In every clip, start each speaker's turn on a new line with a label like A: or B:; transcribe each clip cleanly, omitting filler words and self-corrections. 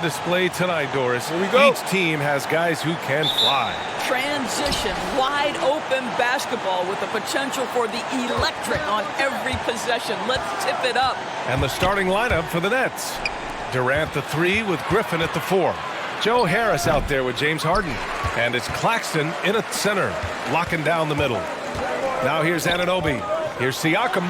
A: display tonight, Doris.
B: Here we go.
A: Each team has guys who can fly.
C: Transition, wide open basketball with the potential for the electric on every possession. Let's tip it up.
A: And the starting lineup for the Nets. Durant the 3 with Griffin at the 4. Joe Harris out there with James Harden. And it's Claxton in at center, locking down the middle. Now here's Anunoby. Here's Siakam.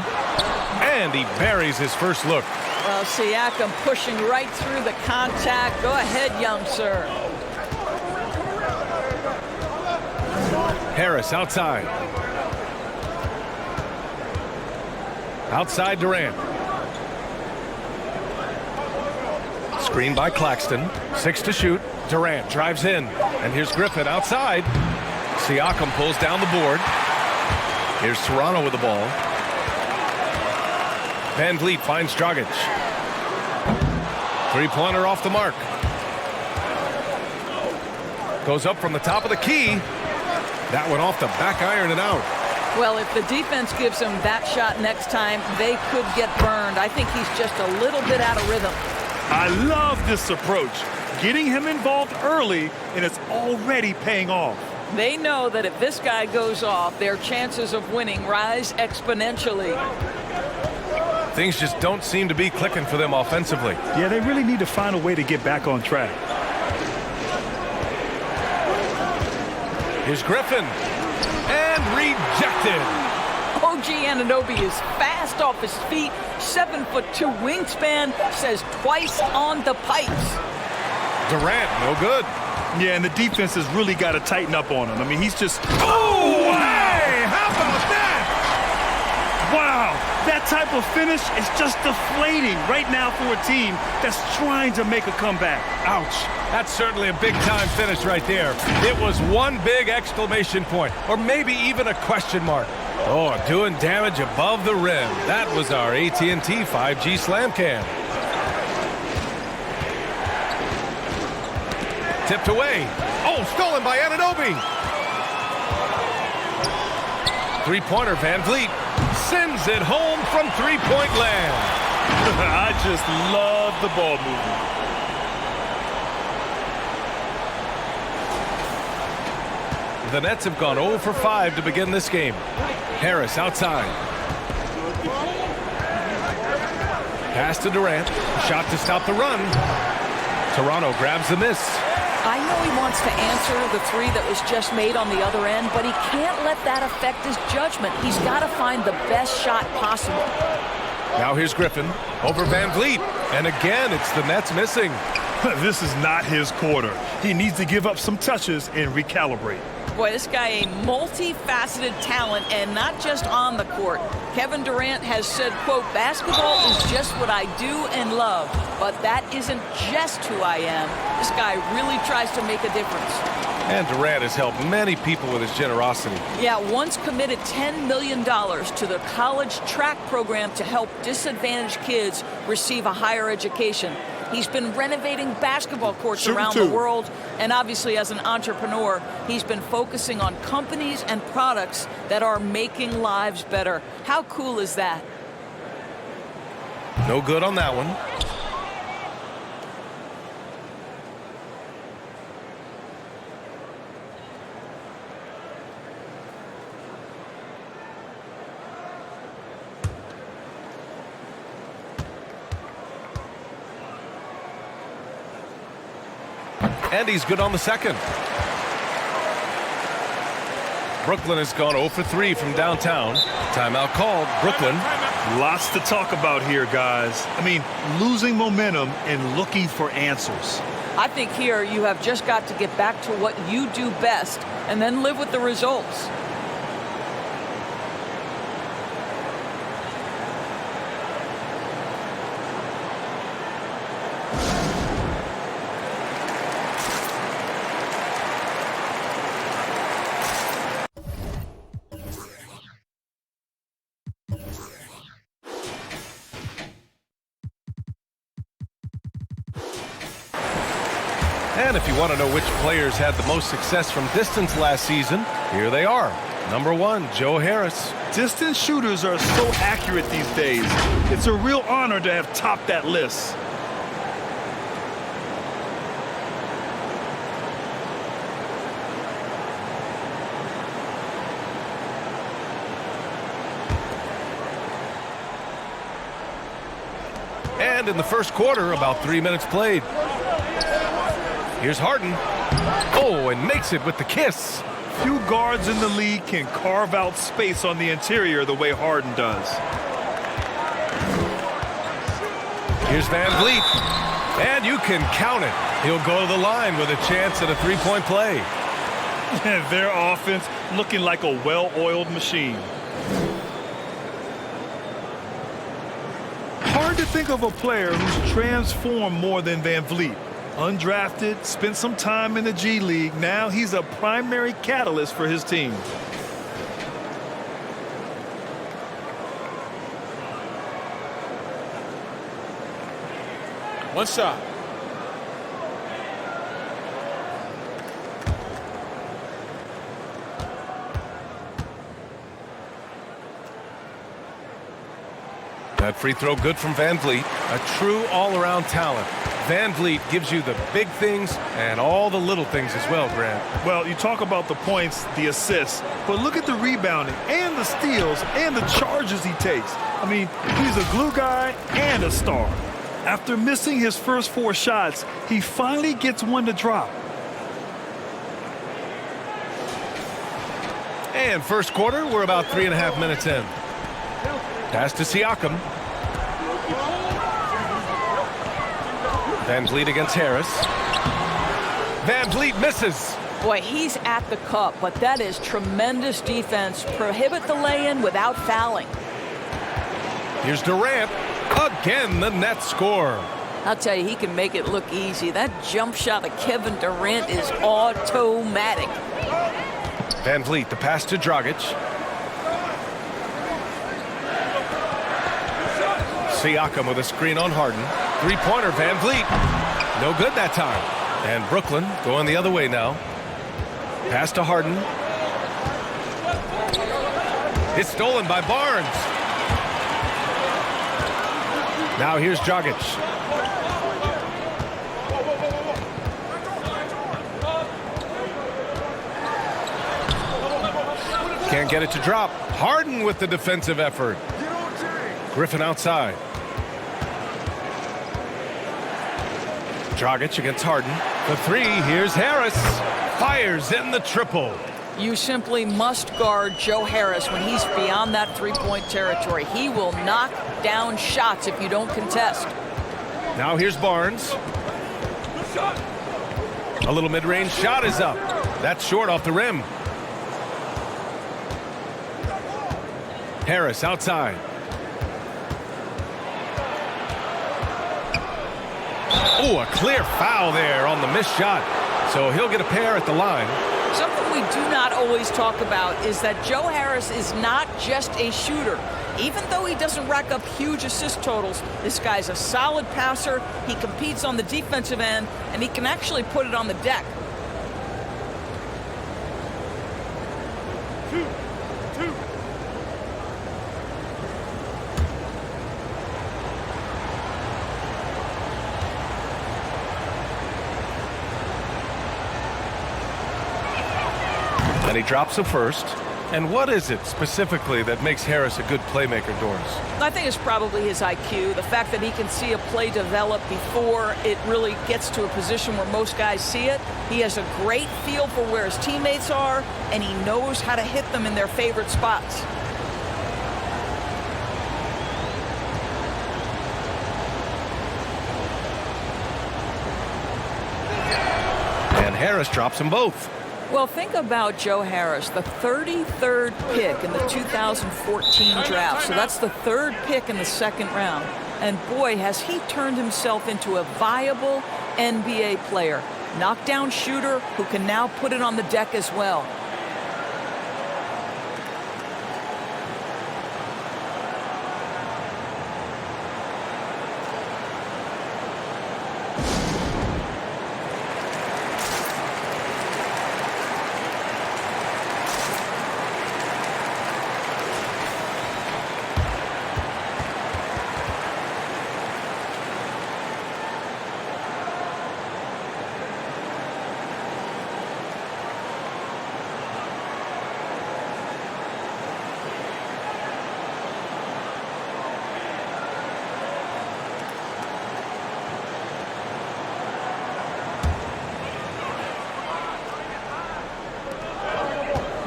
A: And he buries his first look.
C: Well, Siakam pushing right through the contact. Go ahead, young sir.
A: Harris outside. Outside Durant. Screen by Claxton. 6 to shoot. Durant drives in. And here's Griffin outside. Siakam pulls down the board. Here's Toronto with the ball. Van Vliet finds Dragic. Three-pointer off the mark. Goes up from the top of the key. That went off the back iron and out.
C: Well, if the defense gives him that shot next time, they could get burned. I think he's just a little bit out of rhythm.
B: I love this approach. Getting him involved early, and it's already paying off.
C: They know that if this guy goes off, their chances of winning rise exponentially.
A: Things just don't seem to be clicking for them offensively.
B: Yeah, they really need to find a way to get back on track.
A: Here's Griffin. And rejected.
C: OG Anunoby is fast off his feet. 7'2" wingspan, says twice on the pipes.
A: Durant, no good.
B: Yeah, and the defense has really got to tighten up on him. I mean, he's just... Oh, hey! How about that? Wow, that type of finish is just deflating right now for a team that's trying to make a comeback.
A: Ouch. That's certainly a big-time finish right there. It was one big exclamation point, or maybe even a question mark. Oh, doing damage above the rim. That was our AT&T 5G Slam Cam. Tipped away. Oh, stolen by Anunoby. Three-pointer, Van Vliet sends it home from three-point land.
B: I just love the ball movement.
A: The Nets have gone 0 for 5 to begin this game. Harris outside. Pass to Durant. Shot to stop the run. Toronto grabs the miss.
C: I know he wants to answer the three that was just made on the other end, but he can't let that affect his judgment. He's got to find the best shot possible.
A: Now here's Griffin over Van Vliet. And again, it's the Nets missing.
B: This is not his quarter. He needs to give up some touches and recalibrate.
C: Boy, this guy a multifaceted talent, and not just on the court. Kevin Durant has said, quote, basketball is just what I do and love, but that isn't just who I am. This guy really tries to make a difference.
A: And Durant has helped many people with his generosity.
C: Yeah, once committed $10 million to the college track program to help disadvantaged kids receive a higher education. He's been renovating basketball courts around the world, and obviously as an entrepreneur, he's been focusing on companies and products that are making lives better. How cool is that?
A: No good on that one. And he's good on the second. Brooklyn has gone 0 for 3 from downtown. Timeout called. Brooklyn.
B: Lots to talk about here, guys. I mean, losing momentum and looking for answers.
C: I think here you have just got to get back to what you do best and then live with the results.
A: And if you want to know which players had the most success from distance last season, here they are. Number 1, Joe Harris.
B: Distance shooters are so accurate these days. It's a real honor to have topped that list.
A: And in the first quarter, about 3 minutes played. Here's Harden. Oh, and makes it with the kiss.
B: Few guards in the league can carve out space on the interior the way Harden does.
A: Here's Van Vliet. And you can count it. He'll go to the line with a chance at a three-point play.
B: Their offense looking like a well-oiled machine. Hard to think of a player who's transformed more than Van Vliet. Undrafted, spent some time in the G League. Now he's a primary catalyst for his team.
D: One shot.
A: That free throw good from Van Vliet. A true all-around talent. Van Vliet gives you the big things and all the little things as well, Grant.
B: Well, you talk about the points, the assists, but look at the rebounding and the steals and the charges he takes. I mean, he's a glue guy and a star. After missing his first 4 shots, he finally gets one to drop.
A: And first quarter, we're about 3.5 minutes in. Pass to Siakam. Van Vliet against Harris. Van Vliet misses.
C: Boy, he's at the cup, but that is tremendous defense. Prohibit the lay-in without fouling.
A: Here's Durant. Again, the net score.
C: I'll tell you, he can make it look easy. That jump shot of Kevin Durant is automatic.
A: Van Vliet, the pass to Dragic. Siakam with a screen on Harden. Three-pointer, Van Vliet. No good that time. And Brooklyn going the other way now. Pass to Harden. It's stolen by Barnes. Now here's Dragic. Can't get it to drop. Harden with the defensive effort. Griffin outside. Dragic against Harden. The three, here's Harris. Fires in the triple.
C: You simply must guard Joe Harris when he's beyond that three-point territory. He will knock down shots if you don't contest.
A: Now here's Barnes. A little mid-range shot is up. That's short off the rim. Harris outside. Oh, a clear foul there on the missed shot. So he'll get a pair at the line.
C: Something we do not always talk about is that Joe Harris is not just a shooter. Even though he doesn't rack up huge assist totals, this guy's a solid passer. He competes on the defensive end, and he can actually put it on the deck.
A: And he drops the first. And what is it specifically that makes Harris a good playmaker, Doris?
C: I think it's probably his IQ, the fact that he can see a play develop before it really gets to a position where most guys see it. He has a great feel for where his teammates are, and he knows how to hit them in their favorite spots.
A: And Harris drops them both.
C: Well, think about Joe Harris, the 33rd pick in the 2014 draft. So that's the third pick in the second round. And boy, has he turned himself into a viable NBA player. Knockdown shooter who can now put it on the deck as well.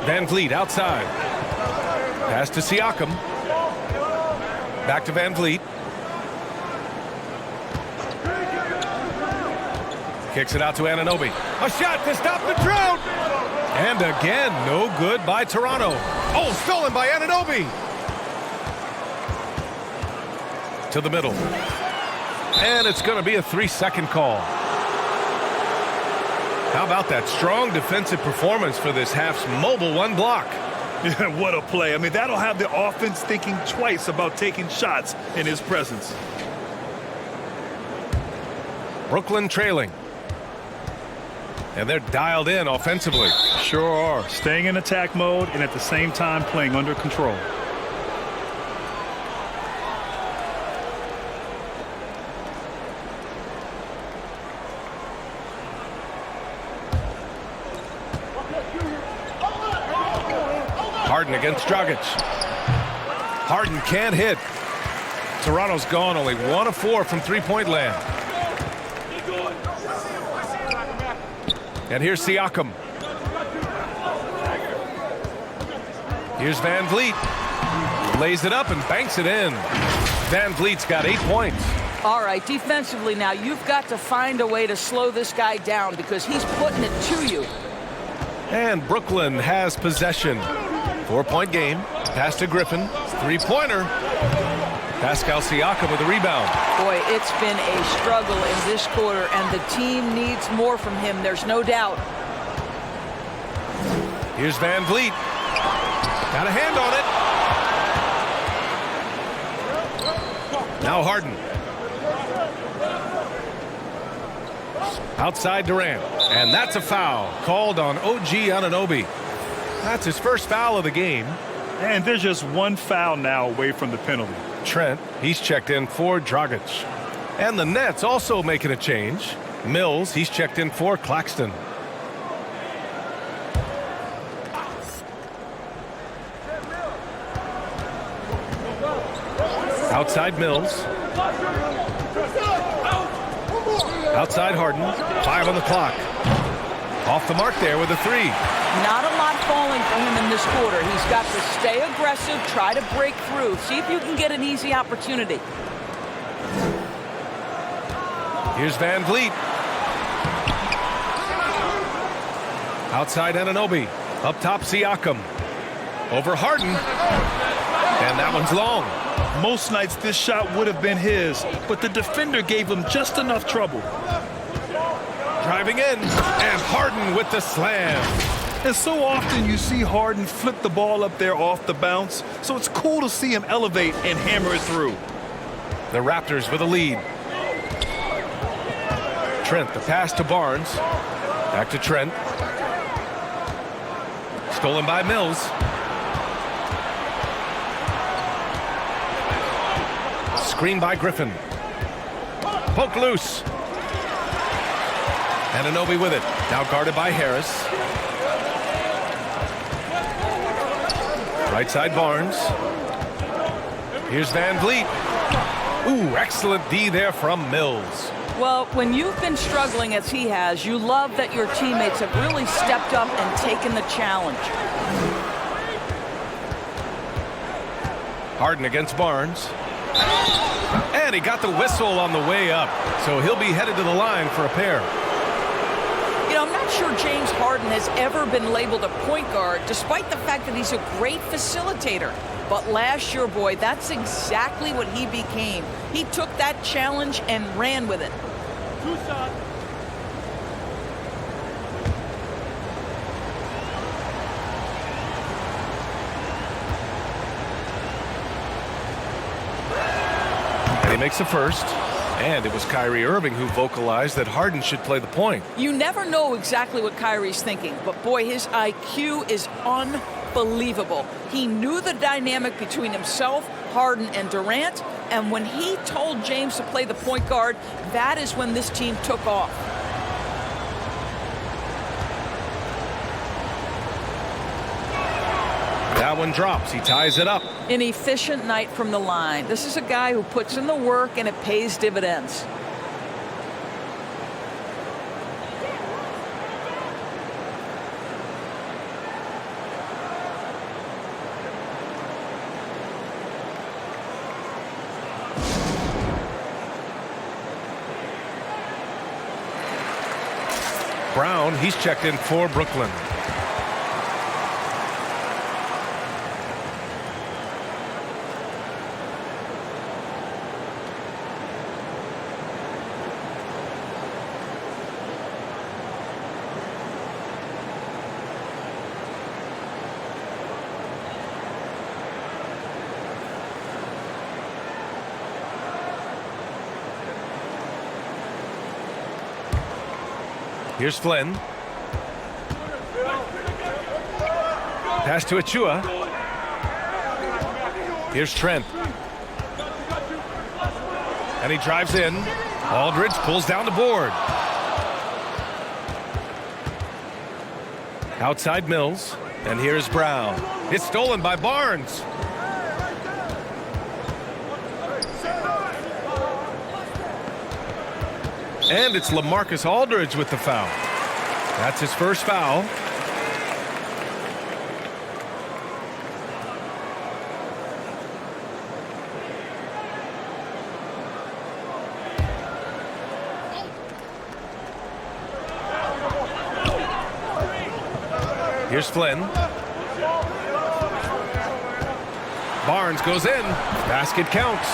A: Van Vliet outside. Pass to Siakam. Back to Van Vliet. Kicks it out to Anunoby. A shot to stop the drought. And again, no good by Toronto. Oh, stolen by Anunoby. To the middle. And it's going to be a 3-second call. How about that strong defensive performance for this half's mobile one block?
B: Yeah, what a play. I mean, that'll have the offense thinking twice about taking shots in his presence.
A: Brooklyn trailing. And they're dialed in offensively.
B: Sure are. Staying in attack mode and at the same time playing under control.
A: Harden against Dragic. Harden can't hit. Toronto's gone only 1 of 4 from three-point land. And here's Siakam. Here's Van Vliet. Lays it up and banks it in. Van Vliet's got 8 points.
C: All right, defensively now, you've got to find a way to slow this guy down because he's putting it to you.
A: And Brooklyn has possession. 4-point game. Pass to Griffin. Three-pointer. Pascal Siakam with a rebound.
C: Boy, it's been a struggle in this quarter, and the team needs more from him. There's no doubt.
A: Here's Van Vliet. Got a hand on it. Now Harden. Outside Durant. And that's a foul called on OG Anunoby. That's his first foul of the game.
B: And there's just one foul now away from the penalty.
A: Trent, he's checked in for Dragic. And the Nets also making a change. Mills, he's checked in for Claxton. Outside Mills. Outside Harden. 5 on the clock. Off the mark there with a 3.
C: Not a lot falling for him in this quarter. He's got to stay aggressive, try to break through. See if you can get an easy opportunity.
A: Here's Van Vliet. Outside Anunoby. Up top Siakam. Over Harden. And that one's long.
B: Most nights this shot would have been his, but the defender gave him just enough trouble.
A: Driving in. And Harden with the slam.
B: And so often you see Harden flip the ball up there off the bounce, so it's cool to see him elevate and hammer it through.
A: The Raptors with a lead. Trent, the pass to Barnes. Back to Trent. Stolen by Mills. Screen by Griffin. Poke loose. Anunoby with it. Now guarded by Harris. Right side Barnes. Here's Van Vliet. Ooh, excellent D there from Mills.
C: Well, when you've been struggling as he has, you love that your teammates have really stepped up and taken the challenge.
A: Harden against Barnes. And he got the whistle on the way up. So he'll be headed to the line for a pair.
C: You know, I'm not sure James Harden has ever been labeled a point guard, despite the fact that he's a great facilitator. But last year, boy, that's exactly what he became. He took that challenge and ran with it.
A: And he makes the first. And it was Kyrie Irving who vocalized that Harden should play the point.
C: You never know exactly what Kyrie's thinking, but boy, his IQ is unbelievable. He knew the dynamic between himself, Harden, and Durant, and when he told James to play the point guard, that is when this team took off.
A: That one drops. He ties it up.
C: An efficient night from the line. This is a guy who puts in the work and it pays dividends.
A: Brown, he's checked in for Brooklyn. Here's Flynn. Pass to Achua. Here's Trent. And he drives in. Aldridge pulls down the board. Outside Mills. And here's Brown. It's stolen by Barnes. And it's LaMarcus Aldridge with the foul. That's his first foul. Here's Flynn. Barnes goes in. Basket counts.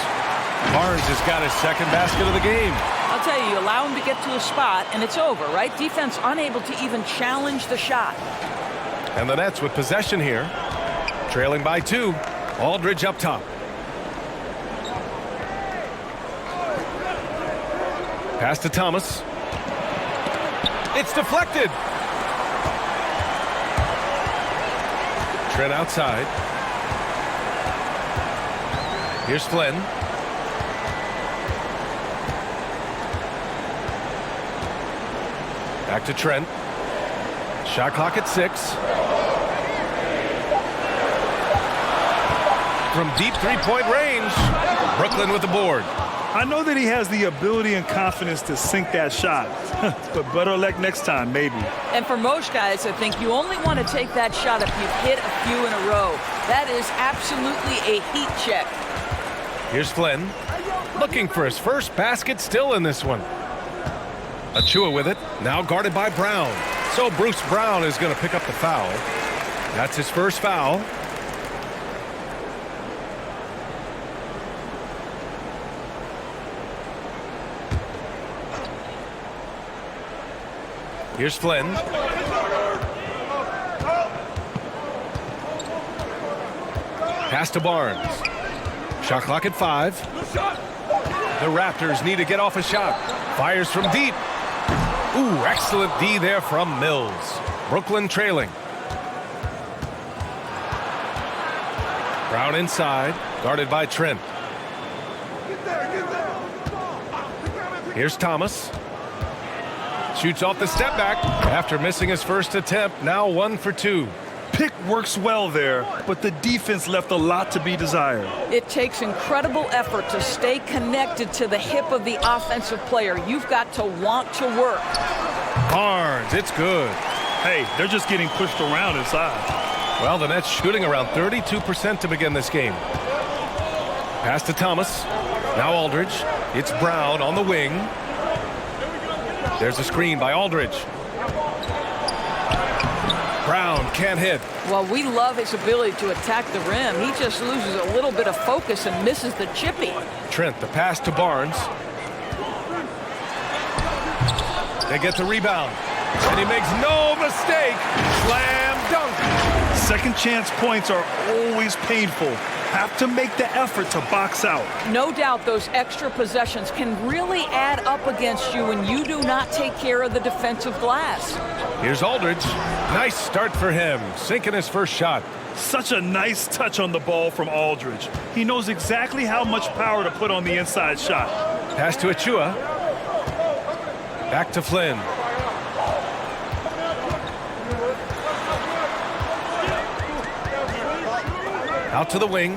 A: Barnes has got his second basket of the game.
C: I'll tell you, you allow him to get to a spot, and it's over, right? Defense unable to even challenge the shot.
A: And the Nets with possession here. Trailing by 2. Aldridge up top. Pass to Thomas. It's deflected. Trent outside. Here's Flynn. Back to Trent. Shot clock at 6. From deep three-point range, Brooklyn with the board.
B: I know that he has the ability and confidence to sink that shot, but better luck next time, maybe.
C: And for most guys, I think you only want to take that shot if you've hit a few in a row. That is absolutely a heat check.
A: Here's Flynn. Looking for his first basket still in this one. Achua with it, now guarded by Brown. So Bruce Brown is going to pick up the foul. That's his first foul. Here's Flynn. Pass to Barnes. Shot clock at 5. The Raptors need to get off a shot. Fires from deep. Ooh, excellent D there from Mills. Brooklyn trailing. Brown inside, guarded by Trent. Here's Thomas. Shoots off the step back after missing his first attempt. Now 1 for 2.
B: Pick works well there, but the defense left a lot to be desired.
C: It takes incredible effort to stay connected to the hip of the offensive player. You've got to want to work.
A: Barnes, it's good.
B: Hey, they're just getting pushed around inside.
A: Well, the Nets shooting around 32% to begin this game. Pass to Thomas. Now Aldridge. It's Brown on the wing. There's a screen by Aldridge. Brown can't hit.
C: Well, we love his ability to attack the rim. He just loses a little bit of focus and misses the chippy.
A: Trent, the pass to Barnes. They get the rebound. And he makes no mistake. Slam dunk.
B: Second chance points are always painful. Have to make the effort to box out.
C: No doubt those extra possessions can really add up against you when you do not take care of the defensive glass.
A: Here's Aldridge. Nice start for him, sinking his first shot.
B: Such a nice touch on the ball from Aldridge. He knows exactly how much power to put on the inside shot.
A: Pass to Achua. Back to Flynn. Out to the wing.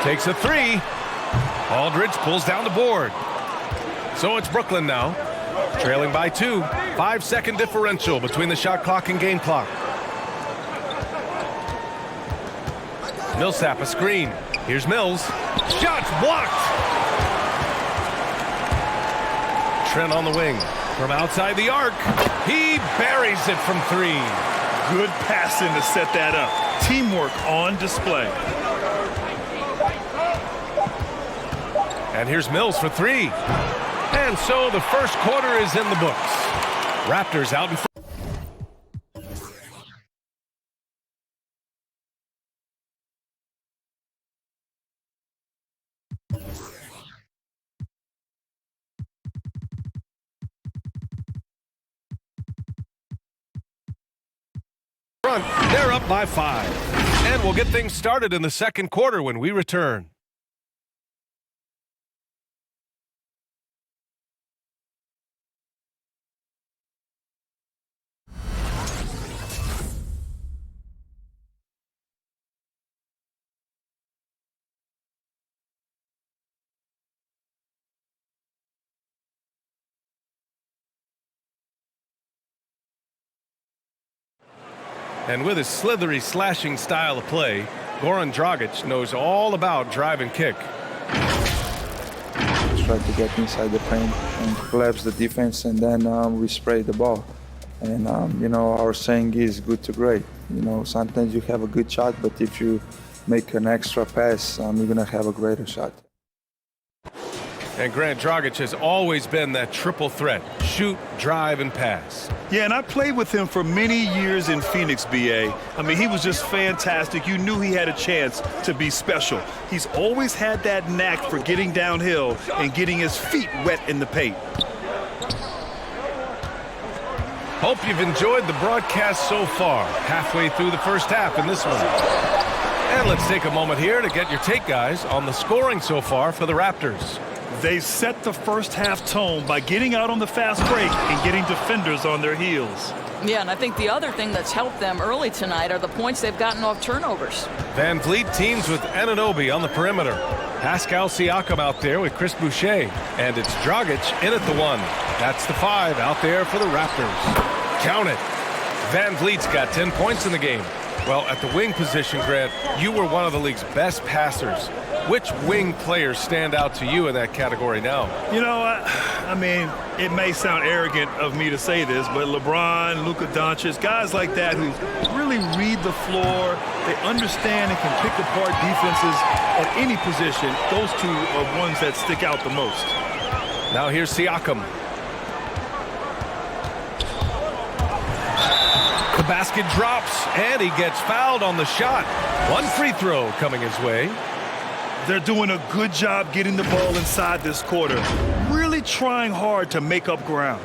A: Takes a 3. Aldridge pulls down the board. So it's Brooklyn now, trailing by 2. 5-second differential between the shot clock and game clock. Millsap a screen. Here's Mills. Shots blocked. Trent on the wing. From outside the arc. He buries it from 3.
B: Good passing to set that up. Teamwork on display.
A: And here's Mills for 3. And so the first quarter is in the books. Raptors out in front. They're up by 5. And we'll get things started in the second quarter when we return. And with his slithery, slashing style of play, Goran Dragic knows all about drive and kick.
D: Try to get inside the paint and collapse the defense, and then we spray the ball. And, you know, our saying is good to great. You know, sometimes you have a good shot, but if you make an extra pass, you're going to have a greater shot.
A: And Grant Dragic has always been that triple threat: shoot, drive, and pass.
B: Yeah, and I played with him for many years in Phoenix, BA. I mean, he was just fantastic. You knew he had a chance to be special. He's always had that knack for getting downhill and getting his feet wet in the paint.
A: Hope you've enjoyed the broadcast so far. Halfway through the first half in this one. And let's take a moment here to get your take, guys, on the scoring so far for the Raptors.
B: They set the first half tone by getting out on the fast break and getting defenders on their heels.
C: Yeah, and I think the other thing that's helped them early tonight are the points they've gotten off turnovers.
A: Van Vliet teams with Anunoby on the perimeter. Pascal Siakam out there with Chris Boucher. And it's Dragic in at the 1. That's the 5 out there for the Raptors. Count it. Van Vliet's got 10 points in the game. Well, at the wing position, Grant, you were one of the league's best passers. Which wing players stand out to you in that category now?
B: You know, I mean, it may sound arrogant of me to say this, but LeBron, Luka Doncic, guys like that who really read the floor, they understand and can pick apart defenses at any position. Those two are ones that stick out the most.
A: Now here's Siakam. The basket drops, and he gets fouled on the shot. One free throw coming his way.
B: They're doing a good job getting the ball inside this quarter, really trying hard to make up ground.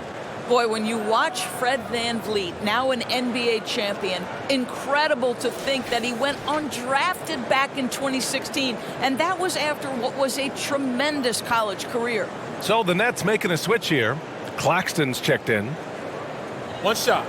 C: Boy, when you watch Fred VanVleet, now an NBA champion, incredible to think that he went undrafted back in 2016, and that was after what was a tremendous college career.
A: So the Nets making a switch here. Claxton's checked in.
E: One shot.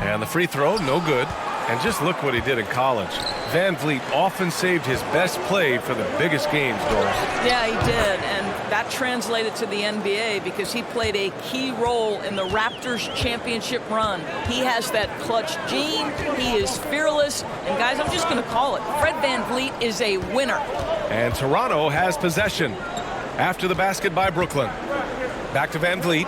A: And the free throw, no good. And just look what he did in college. Van Vliet often saved his best play for the biggest games, Doris.
C: Yeah, he did, and that translated to the NBA because he played a key role in the Raptors championship run. He has that clutch gene, he is fearless, and guys, I'm just going to call it. Fred VanVleet is a winner.
A: And Toronto has possession after the basket by Brooklyn. Back to Van Vliet.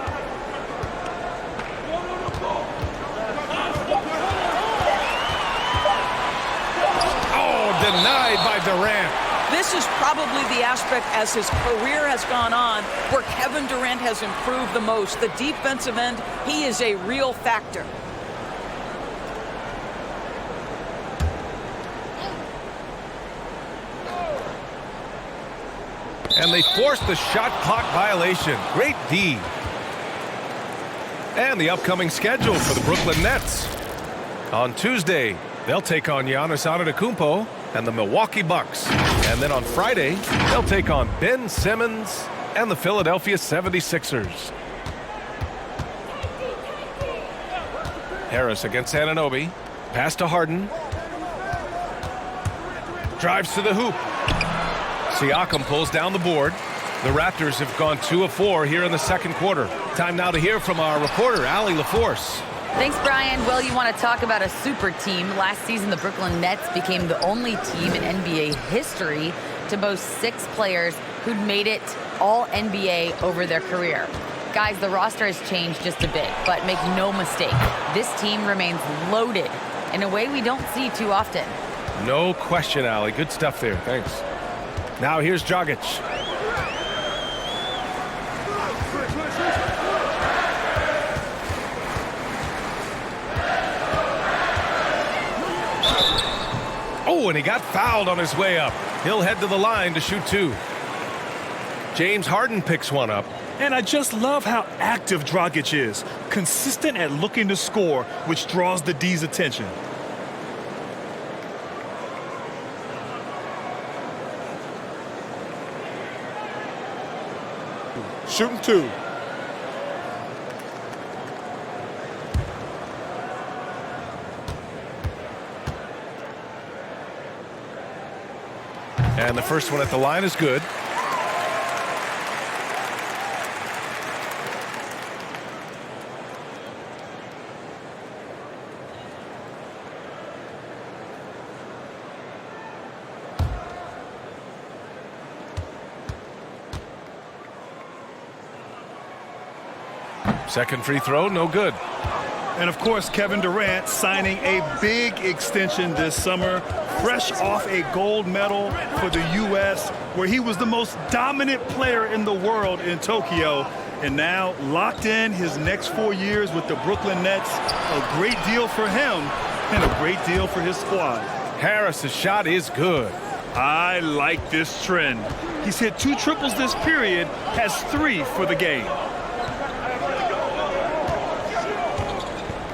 A: Denied by Durant.
C: This is probably the aspect as his career has gone on where Kevin Durant has improved the most. The defensive end, he is a real factor.
A: And they forced the shot clock violation. Great D. And the upcoming schedule for the Brooklyn Nets. On Tuesday, they'll take on Giannis Antetokounmpo and the Milwaukee Bucks. And then on Friday, they'll take on Ben Simmons and the Philadelphia 76ers. Harris against Anunoby. Pass to Harden. Drives to the hoop. Siakam pulls down the board. The Raptors have gone 2 of 4 here in the second quarter. Time now to hear from our reporter, Allie LaForce.
F: Thanks, Brian. Well, you want to talk about a super team. Last season, the Brooklyn Nets became the only team in NBA history to boast 6 players who'd made it all NBA over their career. Guys, the roster has changed just a bit, but make no mistake, this team remains loaded in a way we don't see too often.
A: No question, Allie. Good stuff there. Thanks. Now here's Dragic. Oh, and he got fouled on his way up. He'll head to the line to shoot 2. James Harden picks one up.
B: And I just love how active Dragic is. Consistent at looking to score, which draws the D's attention.
E: Shooting 2.
A: And the first one at the line is good. Second free throw, no good.
B: And of course, Kevin Durant signing a big extension this summer, fresh off a gold medal for the U.S., where he was the most dominant player in the world in Tokyo. And now locked in his next 4 years with the Brooklyn Nets. A great deal for him and a great deal for his squad.
A: Harris's shot is good.
B: I like this trend. He's hit 2 triples this period, has 3 for the game.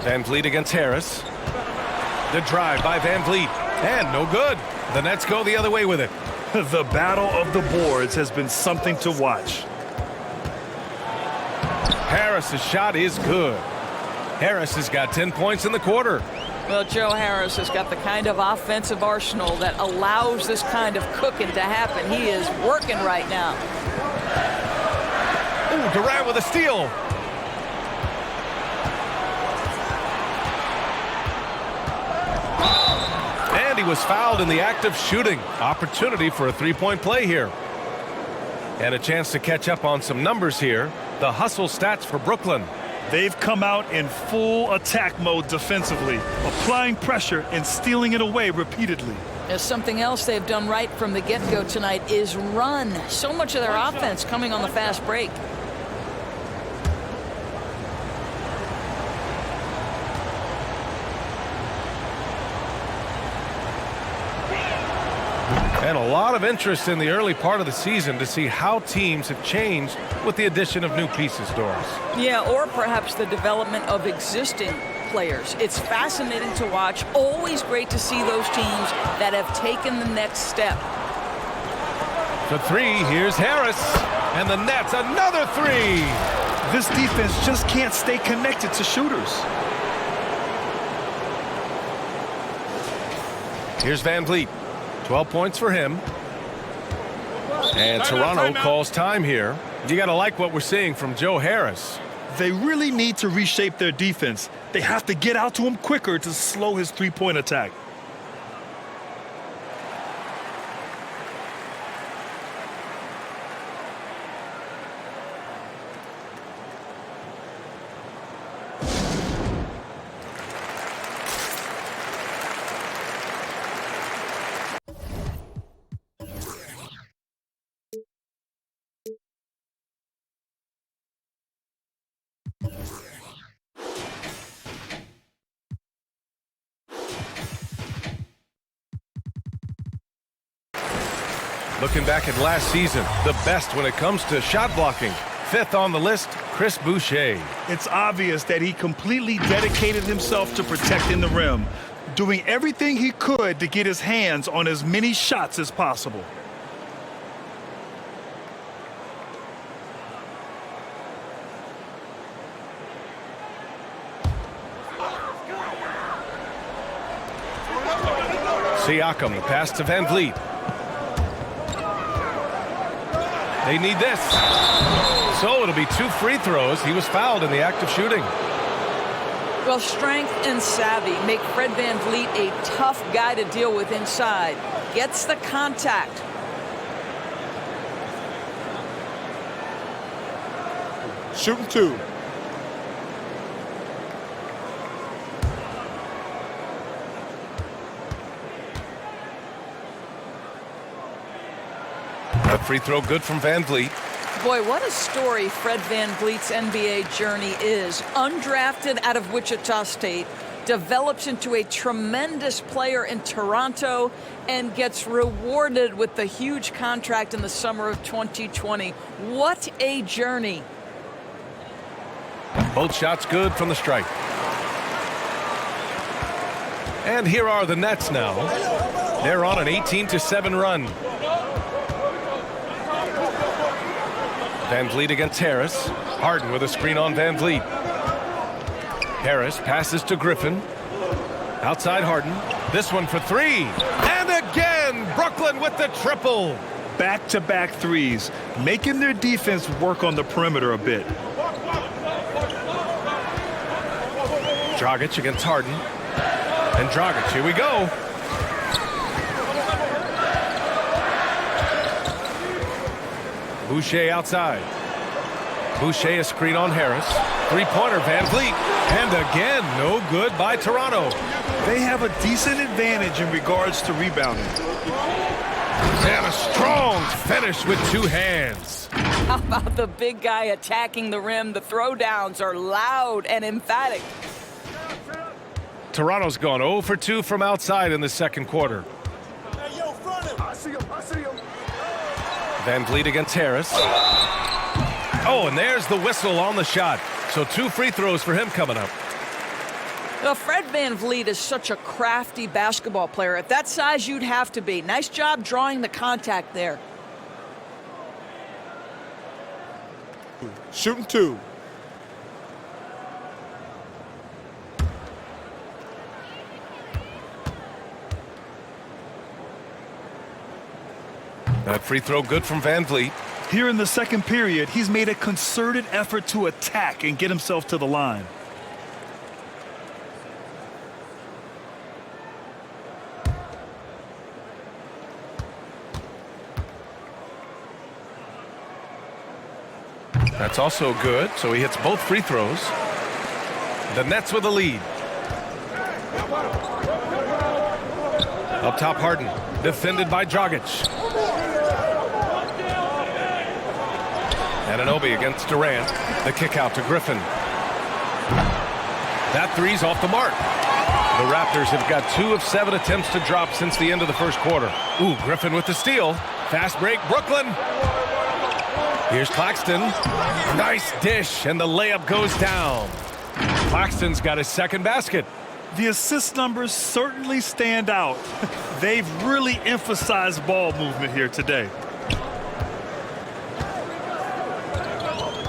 A: Van Vliet against Harris. The drive by Van Vliet. And no good. The Nets go the other way with it.
B: The battle of the boards has been something to watch.
A: Harris's shot is good. Harris has got 10 points in the quarter.
C: Well, Joe Harris has got the kind of offensive arsenal that allows this kind of cooking to happen. He is working right now.
A: Ooh, Durant with a steal. And he was fouled in the act of shooting. Opportunity for a three-point play here. And a chance to catch up on some numbers here. The hustle stats for Brooklyn.
B: They've come out in full attack mode defensively, applying pressure and stealing it away repeatedly.
C: There's something else they've done right from the get-go tonight is run. So much of their offense coming on the fast break.
A: And a lot of interest in the early part of the season to see how teams have changed with the addition of new pieces, Doris.
C: Yeah, or perhaps the development of existing players. It's fascinating to watch. Always great to see those teams that have taken the next step.
A: For 3, here's Harris. And the Nets, another 3.
B: This defense just can't stay connected to shooters.
A: Here's Van Vliet. 12 points for him. And Toronto calls time here. You got to like what we're seeing from Joe Harris.
B: They really need to reshape their defense. They have to get out to him quicker to slow his three-point attack.
A: Looking back at last season, the best when it comes to shot blocking. 5th on the list, Chris Boucher.
B: It's obvious that he completely dedicated himself to protecting the rim, doing everything he could to get his hands on as many shots as possible.
A: Siakam, the pass to Van Vliet. They need this. So it'll be 2 free throws. He was fouled in the act of shooting.
C: Well, strength and savvy make Fred VanVleet a tough guy to deal with inside. Gets the contact.
E: Shooting 2.
A: A free throw good from VanVleet.
C: Boy, what a story Fred VanVleet's NBA journey is. Undrafted out of Wichita State, develops into a tremendous player in Toronto, and gets rewarded with the huge contract in the summer of 2020. What a journey.
A: Both shots good from the stripe. And here are the Nets now. They're on an 18-7 run. VanVleet against Harris. Harden with a screen on VanVleet. Harris passes to Griffin. Outside Harden. This one for 3. And again, Brooklyn with the triple.
B: Back-to-back threes, making their defense work on the perimeter a bit.
A: Dragic against Harden. And Dragic, here we go. Boucher outside. Boucher a screen on Harris. 3-pointer, VanVleet. And again, no good by Toronto.
B: They have a decent advantage in regards to rebounding.
A: And a strong finish with 2 hands.
C: How about the big guy attacking the rim? The throwdowns are loud and emphatic.
A: Toronto's gone 0 for 2 from outside in the second quarter.
E: Hey, yo, front him. I see him.
A: VanVleet against Harris. Oh, and there's the whistle on the shot. So 2 free throws for him coming up.
C: Well, Fred VanVleet is such a crafty basketball player. At that size, you'd have to be. Nice job drawing the contact there.
E: Shooting 2.
A: That free throw good from VanVleet.
B: Here in the second period, he's made a concerted effort to attack and get himself to the line.
A: That's also good, so he hits both free throws. The Nets with a lead. Up top, Harden, defended by Dragic. Anunoby against Durant. The kick out to Griffin. That three's off the mark. The Raptors have got 2 of 7 attempts to drop since the end of the first quarter. Ooh, Griffin with the steal. Fast break, Brooklyn. Here's Claxton. Nice dish, and the layup goes down. Claxton's got his second basket.
B: The assist numbers certainly stand out. They've really emphasized ball movement here today.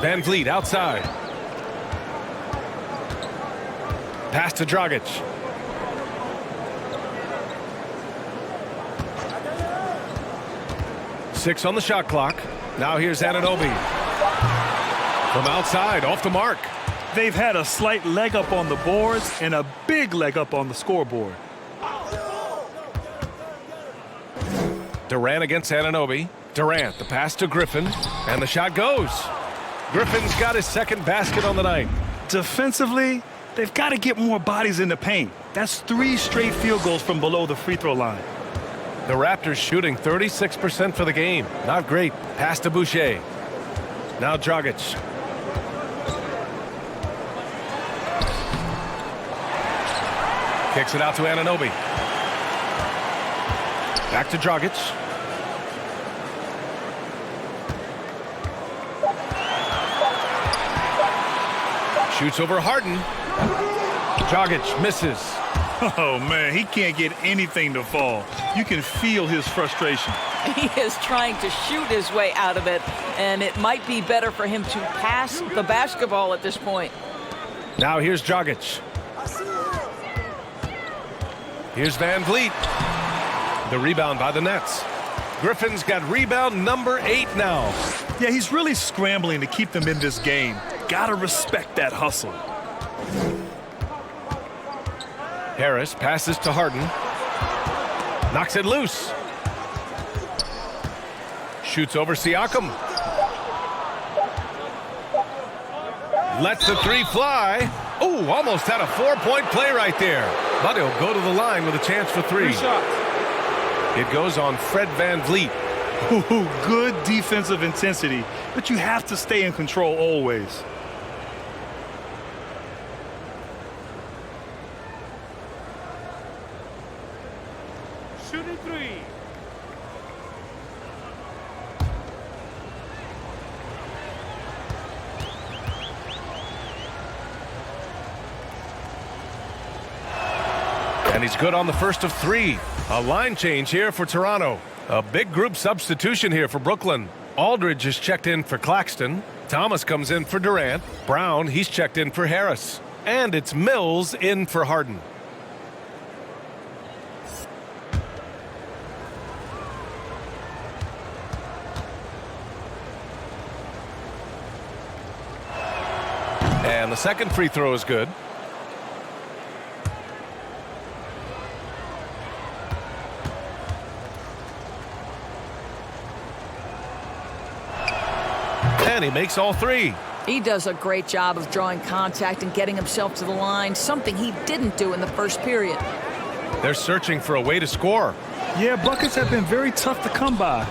A: VanVleet outside. Pass to Dragic. Six on the shot clock. Now here's Anunoby. From outside, off the mark.
B: They've had a slight leg up on the boards and a big leg up on the scoreboard.
A: Durant against Anunoby. Durant, the pass to Griffin, and the shot goes. Griffin's got his second basket on the night.
B: Defensively, they've got to get more bodies in the paint. That's 3 straight field goals from below the free throw line.
A: The Raptors shooting 36% for the game. Not great. Pass to Boucher. Now Dragic. Kicks it out to Anunoby. Back to Dragic. Shoots over Harden. Dragic misses.
B: Oh, man, he can't get anything to fall. You can feel his frustration.
C: He is trying to shoot his way out of it, and it might be better for him to pass the basketball at this point.
A: Now here's Dragic. Here's VanVleet. The rebound by the Nets. Griffin's got rebound number 8 now.
B: Yeah, he's really scrambling to keep them in this game. Gotta respect that hustle.
A: Harris passes to Harden. Knocks it loose. Shoots over Siakam. Lets the 3 fly. Oh, almost had a 4-point play right there. But he'll go to the line with a chance for 3. It goes on Fred VanVleet.
B: Ooh, good defensive intensity, but you have to stay in control always.
E: Shooting 3.
A: And he's good on the first of 3. A line change here for Toronto. A big group substitution here for Brooklyn. Aldridge is checked in for Claxton. Thomas comes in for Durant. Brown, he's checked in for Harris. And it's Mills in for Harden. And the second free throw is good. And he makes all 3.
C: He does a great job of drawing contact and getting himself to the line, something he didn't do in the first period.
A: They're searching for a way to score.
B: Yeah, buckets have been very tough to come by.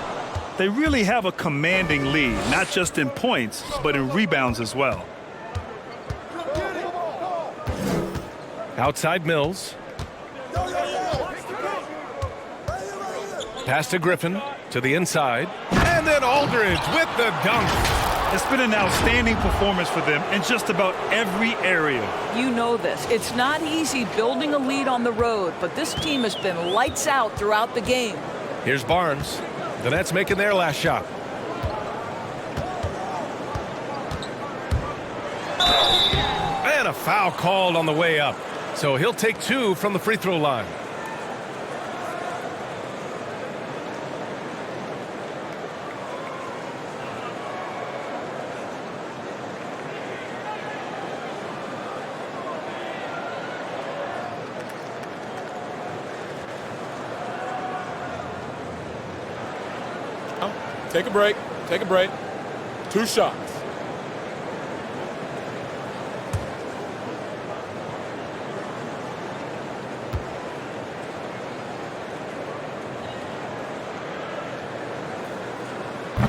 B: They really have a commanding lead, not just in points, but in rebounds as well.
A: Outside Mills. Pass to Griffin to the inside. And then Aldridge with the dunk.
B: It's been an outstanding performance for them in just about every area.
C: You know this. It's not easy building a lead on the road, but this team has been lights out throughout the game.
A: Here's Barnes. The Nets making their last shot. And a foul called on the way up. So he'll take 2 from the free throw line.
E: Take a break. Take a break. 2 shots.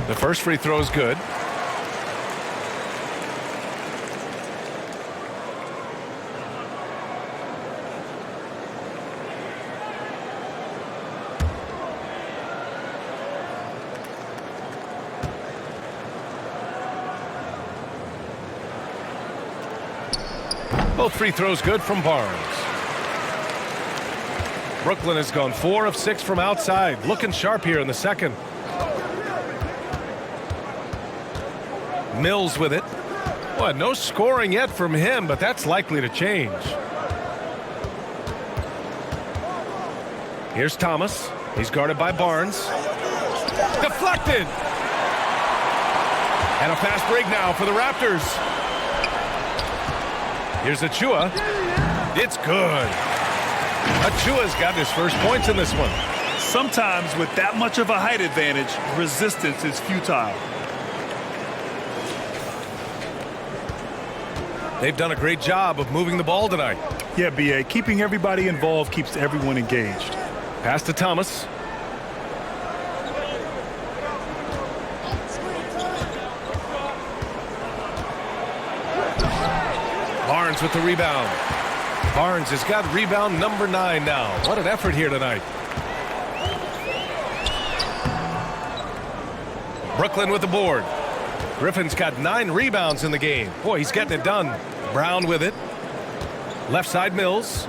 A: The first free throw is good. Both free throws good from Barnes. Brooklyn has gone 4 of 6 from outside. Looking sharp here in the second. Mills with it. Well, no scoring yet from him, but that's likely to change. Here's Thomas. He's guarded by Barnes. Deflected. And a fast break now for the Raptors. Here's Achua. It's good. Achua's got his first points in this one.
B: Sometimes with that much of a height advantage, resistance is futile.
A: They've done a great job of moving the ball tonight.
B: Yeah, B.A., keeping everybody involved keeps everyone engaged.
A: Pass to Thomas. Barnes with the rebound. Barnes has got rebound number 9 now. What an effort here tonight. Brooklyn with the board. Griffin's got 9 rebounds in the game. Boy, he's getting it done. Brown with it. Left side Mills.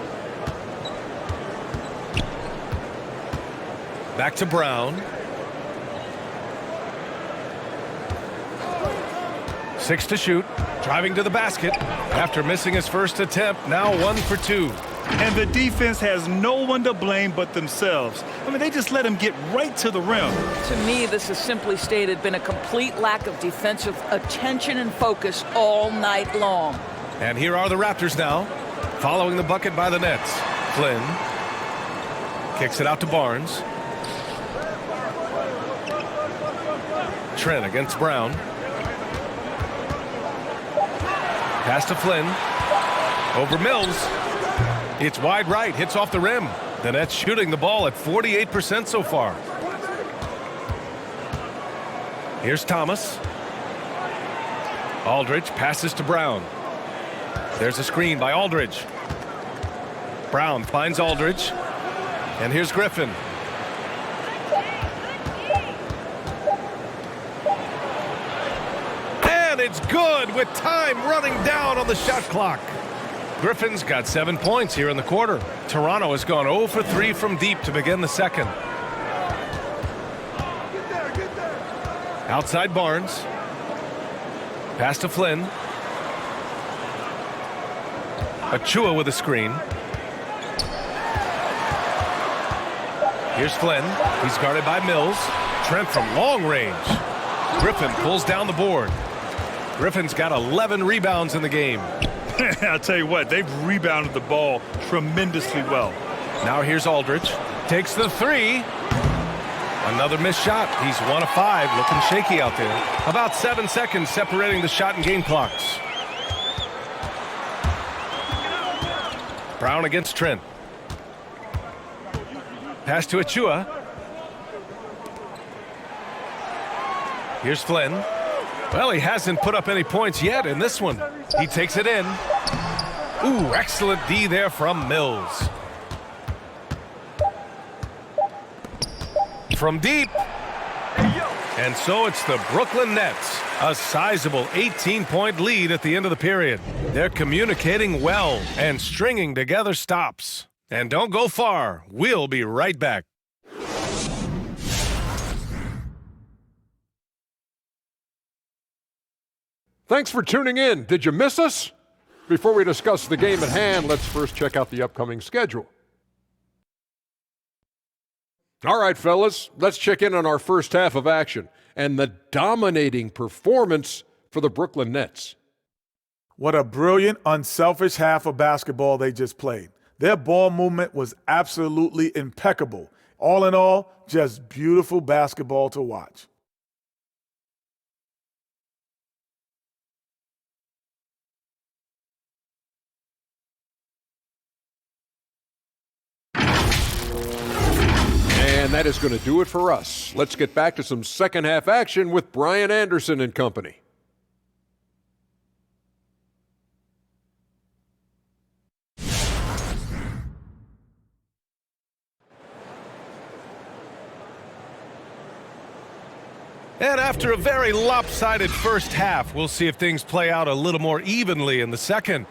A: Back to Brown. 6 to shoot. Driving to the basket. After missing his first attempt, now 1 for 2.
B: And the defense has no one to blame but themselves. I mean, they just let him get right to the rim.
C: To me, this has simply stated been a complete lack of defensive attention and focus all night long.
A: And here are the Raptors now, following the bucket by the Nets. Flynn kicks it out to Barnes. Trent against Brown. Pass to Flynn. Over Mills. It's wide right, hits off the rim. The Nets shooting the ball at 48% so far. Here's Thomas. Aldridge passes to Brown. There's a screen by Aldridge. Brown finds Aldridge. And here's Griffin. And it's good with time running down on the shot clock. Griffin's got 7 points here in the quarter. Toronto has gone 0 for 3 from deep to begin the second. Outside Barnes. Pass to Flynn. Achua with a screen. Here's Flynn. He's guarded by Mills. Trent from long range. Griffin pulls down the board. Griffin's got 11 rebounds in the game.
B: I'll tell you what, they've rebounded the ball tremendously well.
A: Now here's Aldridge. Takes the three. Another missed shot. He's 1 of 5, looking shaky out there. About 7 seconds separating the shot and game clocks. Brown against Trent. Pass to Achua. Here's Flynn. Well, he hasn't put up any points yet in this one. He takes it in. Ooh, excellent D there from Mills. From deep. And so it's the Brooklyn Nets. A sizable 18-point lead at the end of the period. They're communicating well and stringing together stops. And don't go far. We'll be right back.
G: Thanks for tuning in. Did you miss us? Before we discuss the game at hand, let's first check out the upcoming schedule. All right, fellas, let's check in on our first half of action and the dominating performance for the Brooklyn Nets.
H: What a brilliant, unselfish half of basketball they just played. Their ball movement was absolutely impeccable. All in all, just beautiful basketball to watch.
G: And that is going to do it for us. Let's get back to some second half action with Brian Anderson and company.
A: And after a very lopsided first half, we'll see if things play out a little more evenly in the second.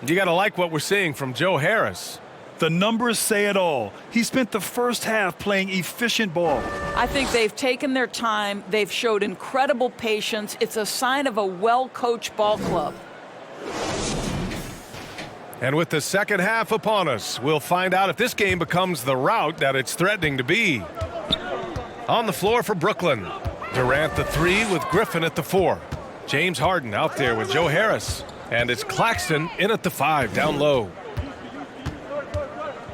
A: You got to like what we're seeing from Joe Harris.
B: The numbers say it all. He spent the first half playing efficient ball.
C: I think they've taken their time. They've showed incredible patience. It's a sign of a well-coached ball club.
A: And with the second half upon us, we'll find out if this game becomes the rout that it's threatening to be. On the floor for Brooklyn, Durant the 3 with Griffin at the 4. James Harden out there with Joe Harris. And it's Claxton in at the 5 down low.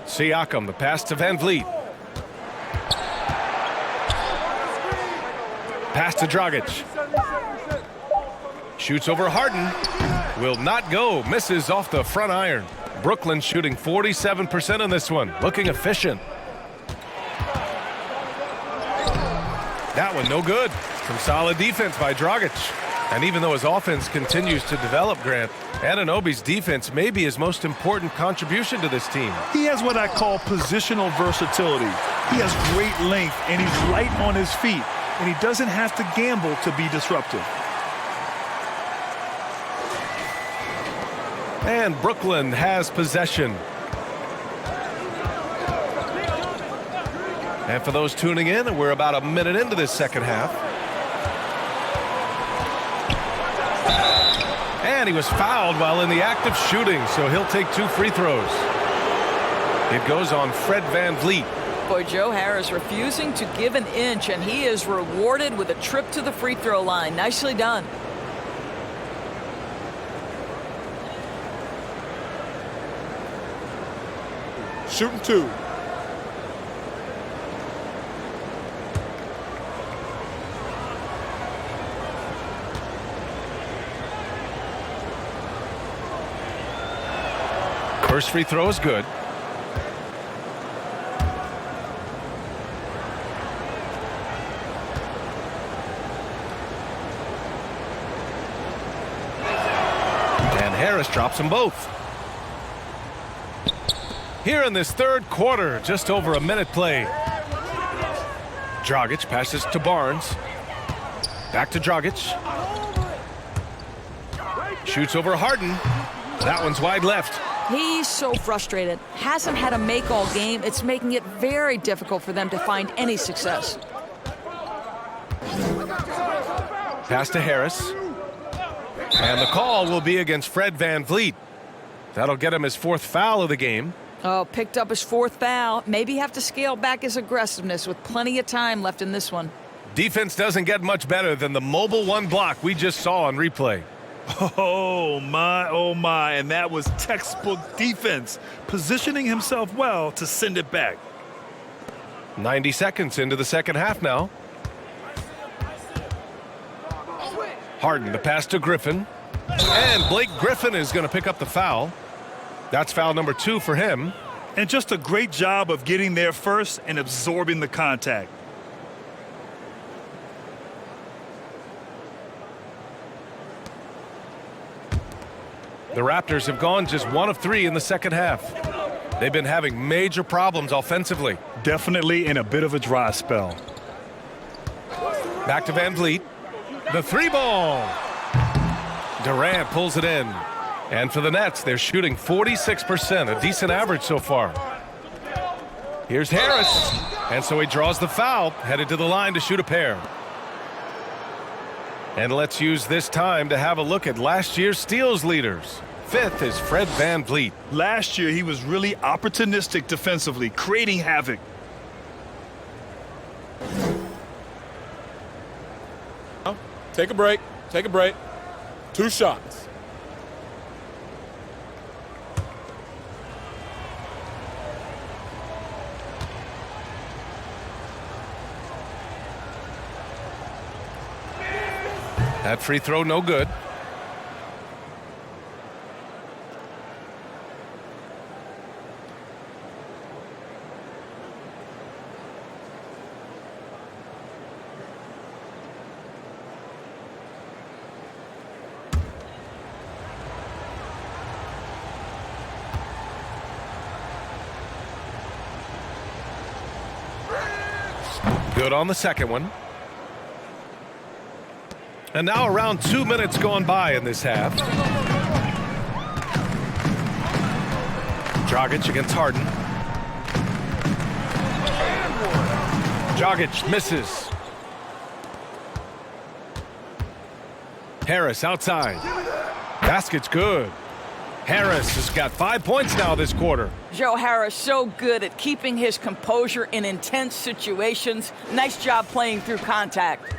A: Siakam, the pass to Van Vliet. Pass to Dragic. Shoots over Harden. Will not go. Misses off the front iron. Brooklyn shooting 47% in this one. Looking efficient. That one no good. Some solid defense by Dragic. And even though his offense continues to develop, Grant, Anunoby's defense may be his most important contribution to this team.
B: He has what I call positional versatility. He has great length, and he's light on his feet, and he doesn't have to gamble to be disruptive.
A: And Brooklyn has possession. And for those tuning in, we're about a minute into this second half. And he was fouled while in the act of shooting, so he'll take 2 free throws. It goes on Fred VanVleet.
C: Boy, Joe Harris refusing to give an inch, and he is rewarded with a trip to the free throw line. Nicely done.
E: Shooting 2.
A: First free throw is good. And Harris drops them both. Here in this third quarter, just over a minute play. Dragic passes to Barnes. Back to Dragic. Shoots over Harden. That one's wide left.
C: He's so frustrated. Hasn't had a make all game. It's making it very difficult for them to find any success.
A: Pass to Harris. And the call will be against Fred VanVleet. That'll get him his 4th foul of the game.
C: Oh, picked up his 4th foul. Maybe have to scale back his aggressiveness with plenty of time left in this one.
A: Defense doesn't get much better than the mobile 1 block we just saw on replay.
B: Oh my, and that was textbook defense, positioning himself well to send it back.
A: 90 seconds into the second half now. Harden, the pass to Griffin. And Blake Griffin is going to pick up the foul. That's foul number 2 for him.
B: And just a great job of getting there first and absorbing the contact.
A: The Raptors have gone just 1 of 3 in the second half. They've been having major problems offensively.
B: Definitely in a bit of a dry spell.
A: Back to VanVleet. The 3-ball. Durant pulls it in. And for the Nets, they're shooting 46%, a decent average so far. Here's Harris. And so he draws the foul, headed to the line to shoot a pair. And let's use this time to have a look at last year's steals leaders. 5th is Fred VanVleet.
B: Last year, he was really opportunistic defensively, creating havoc.
E: Take a break. Take a break. 2 shots.
A: That free throw no good. Good on the second one. And now around 2 minutes gone by in this half. Dragic against Harden. Dragic misses. Harris outside. Basket's good. Harris has got 5 points now this quarter.
C: Joe Harris so good at keeping his composure in intense situations. Nice job playing through contact.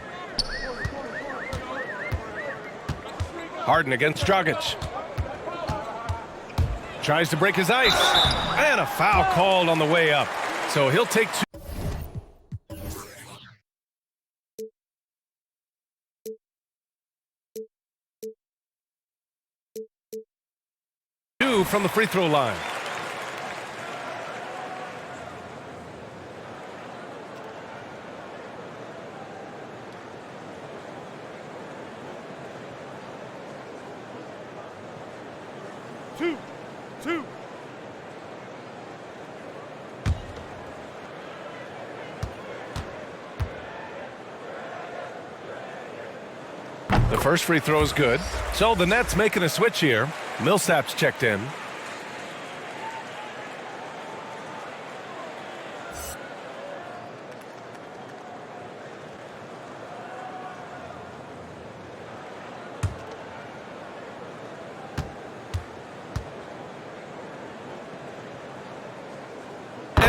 A: Harden against Dragic. Tries to break his ice. And a foul called on the way up. So he'll take 2 from the free throw line.
B: Two.
A: The first free throw is good. So the Nets making a switch here. Millsap's checked in.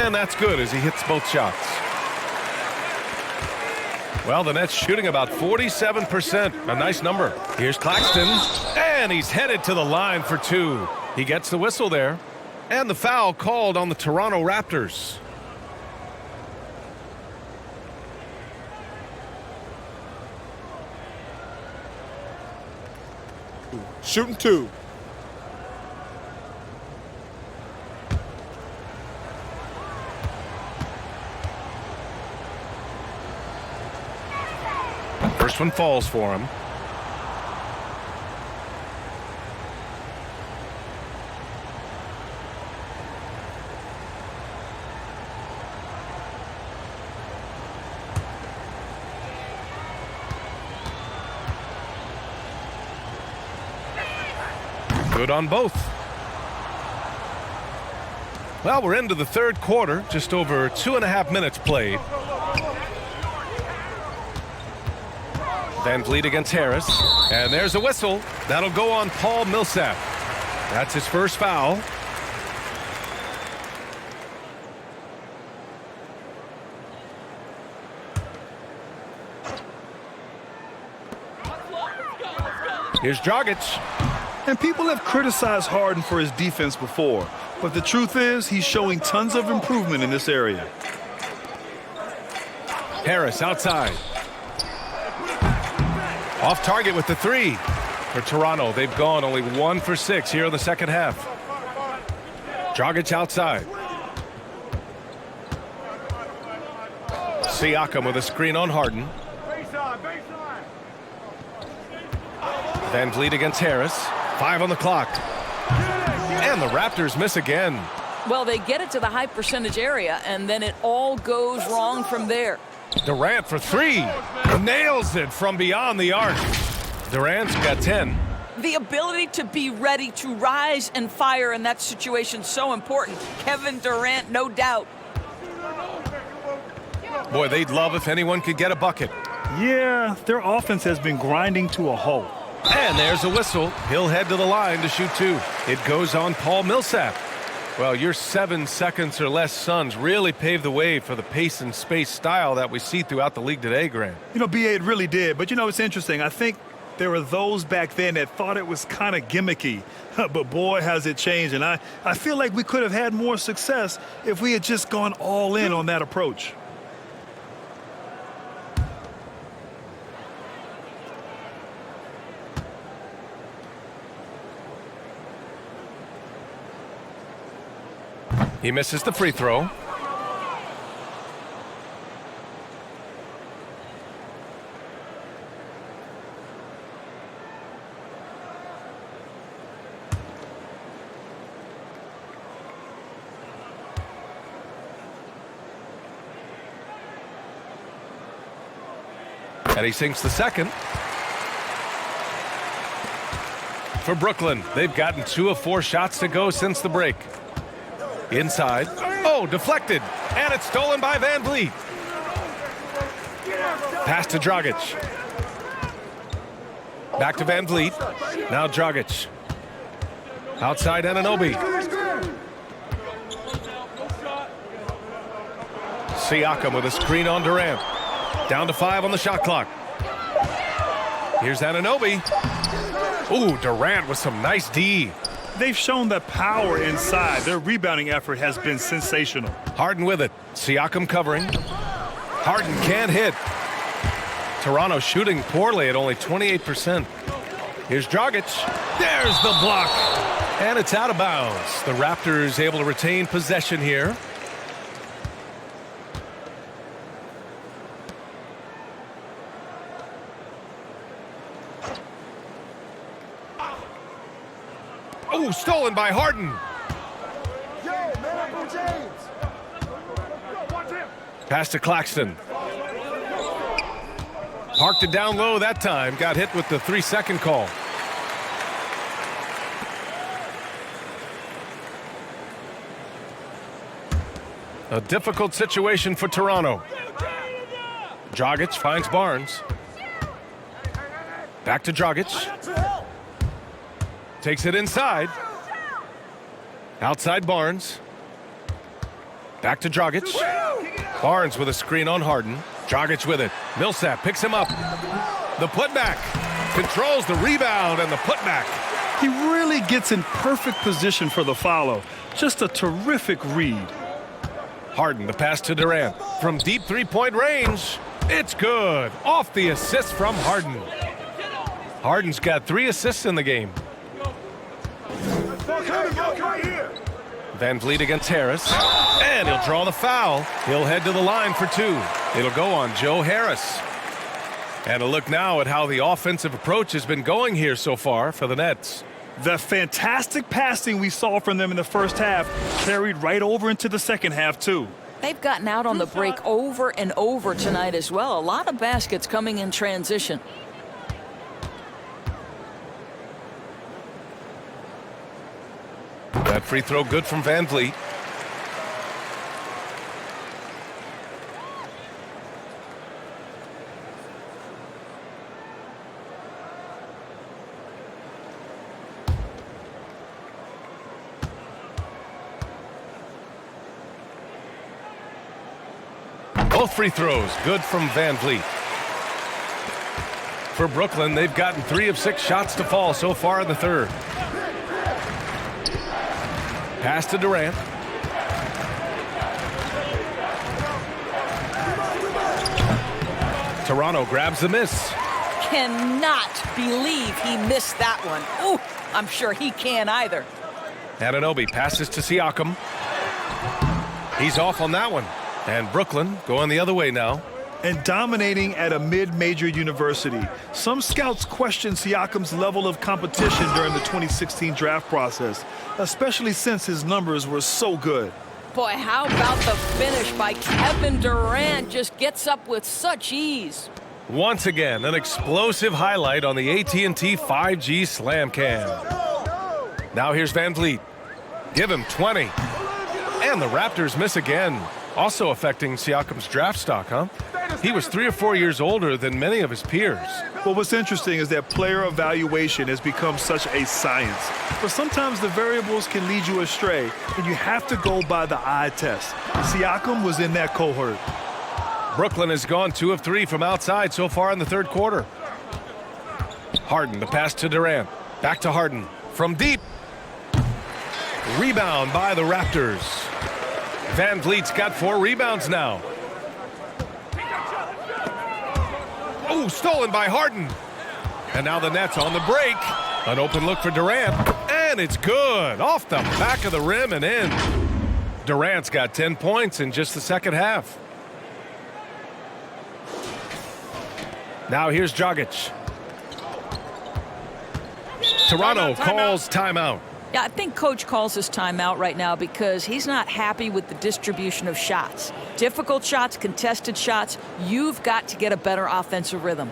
A: And that's good as he hits both shots. Well, the Nets shooting about 47%. A nice number. Here's Claxton. And he's headed to the line for two. He gets the whistle there. And the foul called on the Toronto Raptors.
E: Shooting two.
A: First one falls for him. Good on both. Well, we're into the third quarter, just over 2.5 minutes played. Van Vliet against Harris, and there's a whistle. That'll go on Paul Millsap. That's his first foul. Here's Dragic.
B: And people have criticized Harden for his defense before, but the truth is he's showing tons of improvement in this area.
A: Harris outside. Off target with the three. For Toronto, they've gone only 1 for 6 here in the second half. Dragic outside. Siakam with a screen on Harden. Van Vliet against Harris. 5 on the clock. And the Raptors miss again.
C: Well, they get it to the high percentage area, and then it all goes wrong from there.
A: Durant for 3. Nails it from beyond the arc. Durant's got 10.
C: The ability to be ready to rise and fire in that situation is so important. Kevin Durant, no doubt.
A: Boy, they'd love if anyone could get a bucket.
B: Yeah, their offense has been grinding to a halt.
A: And there's a whistle. He'll head to the line to shoot 2. It goes on Paul Millsap. Well, your 7 seconds or less Suns really paved the way for the pace and space style that we see throughout the league today, Grant.
B: You know, B.A., it really did. But, you know, it's interesting. I think there were those back then that thought it was kind of gimmicky. But, boy, has it changed. And I feel like we could have had more success if we had just gone all in on that approach.
A: He misses the free throw. And he sinks the second. For Brooklyn, they've gotten 2 of 4 shots to go since the break. Inside. Oh, deflected. And it's stolen by Van Vliet. Pass to Dragic. Back to Van Vliet. Now Dragic. Outside Anunoby. Siakam with a screen on Durant. Down to 5 on the shot clock. Here's Anunoby. Ooh, Durant with some nice D.
B: They've shown the power inside. Their rebounding effort has been sensational.
A: Harden with it. Siakam covering. Harden can't hit. Toronto shooting poorly at only 28%. Here's Dragic. There's the block. And it's out of bounds. The Raptors able to retain possession here. Oh, stolen by Harden. Pass to Claxton. Parked it down low that time. Got hit with the 3-second call. A difficult situation for Toronto. Dragic finds Barnes. Back to Dragic. Takes it inside. Outside Barnes. Back to Dragic. Barnes with a screen on Harden. Dragic with it. Millsap picks him up. The putback. Controls the rebound and the putback.
B: He really gets in perfect position for the follow. Just a terrific read.
A: Harden, the pass to Durant. From deep three-point range. It's good. Off the assist from Harden. Harden's got 3 assists in the game. Van Vliet against Harris. And he'll draw the foul. He'll head to the line for 2. It'll go on Joe Harris. And a look now at how the offensive approach has been going here so far for the Nets.
B: The fantastic passing we saw from them in the first half carried right over into the second half, too.
C: They've gotten out on the break over and over tonight as well. A lot of baskets coming in transition.
A: That free throw good from Van Vliet. Both free throws good from Van Vliet. For Brooklyn, they've gotten 3 of 6 shots to fall so far in the third. Pass to Durant. Toronto grabs the miss.
C: Cannot believe he missed that one. Ooh, I'm sure he can't either.
A: Anunoby passes to Siakam. He's off on that one. And Brooklyn going the other way now.
B: And dominating at a mid-major university. Some scouts question Siakam's level of competition during the 2016 draft process, especially since his numbers were so good.
C: Boy, how about the finish by Kevin Durant? Just gets up with such ease.
A: Once again, an explosive highlight on the AT&T 5G Slam Cam. Now here's Van Vliet. Give him 20. And the Raptors miss again. Also affecting Siakam's draft stock, huh? He was 3 or 4 years older than many of his peers.
B: Well, what's interesting is that player evaluation has become such a science. But sometimes the variables can lead you astray, and you have to go by the eye test. Siakam was in that cohort.
A: Brooklyn has gone 2 of 3 from outside so far in the third quarter. Harden, the pass to Durant. Back to Harden. From deep. Rebound by the Raptors. Van Vliet's got 4 rebounds now. Oh, stolen by Harden. And now the Nets on the break. An open look for Durant. And it's good. Off the back of the rim and in. Durant's got 10 points in just the second half. Now here's Dragic. Toronto calls timeout.
C: Yeah, I think Coach calls his timeout right now because he's not happy with the distribution of shots. Difficult shots, contested shots. You've got to get a better offensive rhythm.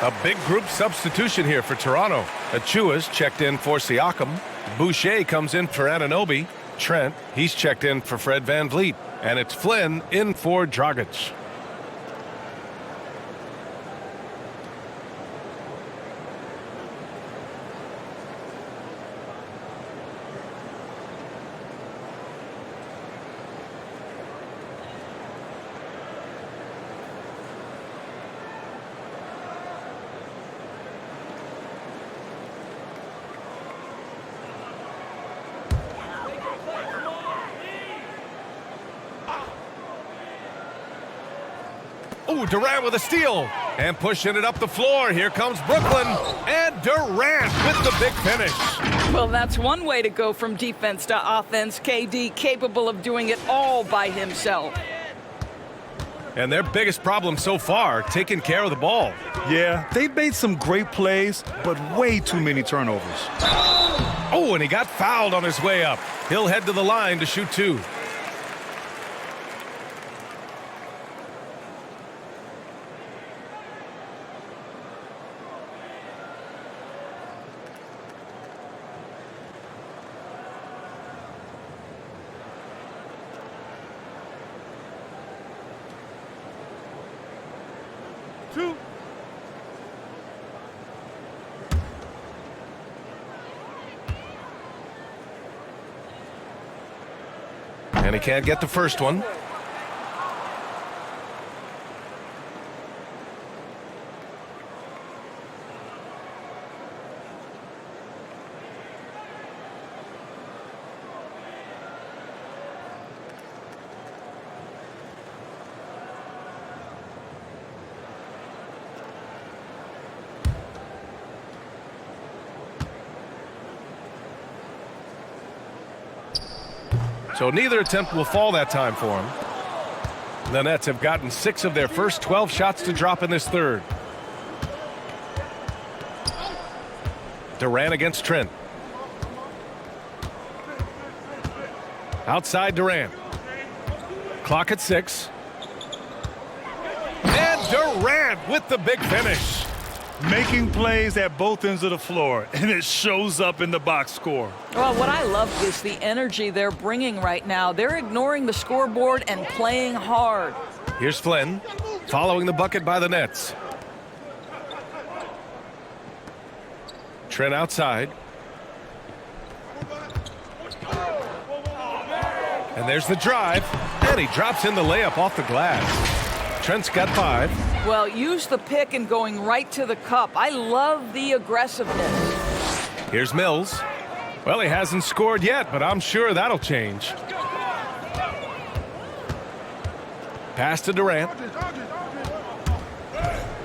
A: A big group substitution here for Toronto. Achua's checked in for Siakam. Boucher comes in for Anunoby. Trent, he's checked in for Fred Van Vliet. And it's Flynn in for Dragic. Oh, Durant with a steal. And pushing it up the floor. Here comes Brooklyn. And Durant with the big finish.
C: Well, that's one way to go from defense to offense. KD capable of doing it all by himself.
A: And their biggest problem so far, taking care of the ball.
B: Yeah, they've made some great plays, but way too many turnovers.
A: Oh, and he got fouled on his way up. He'll head to the line to shoot 2. And he can't get the first one. So neither attempt will fall that time for him. The Nets have gotten 6 of their first 12 shots to drop in this third. Durant against Trent. Outside Durant. Clock at 6. And Durant with the big finish.
B: Making plays at both ends of the floor, and it shows up in the box score.
C: Well, what I love is the energy they're bringing right now. They're ignoring the scoreboard and playing hard.
A: Here's Flynn, following the bucket by the Nets. Trent outside. And there's the drive, and he drops in the layup off the glass. Trent's got 5.
C: Well, use the pick and going right to the cup. I love the aggressiveness.
A: Here's Mills. Well, he hasn't scored yet, but I'm sure that'll change. Pass to Durant.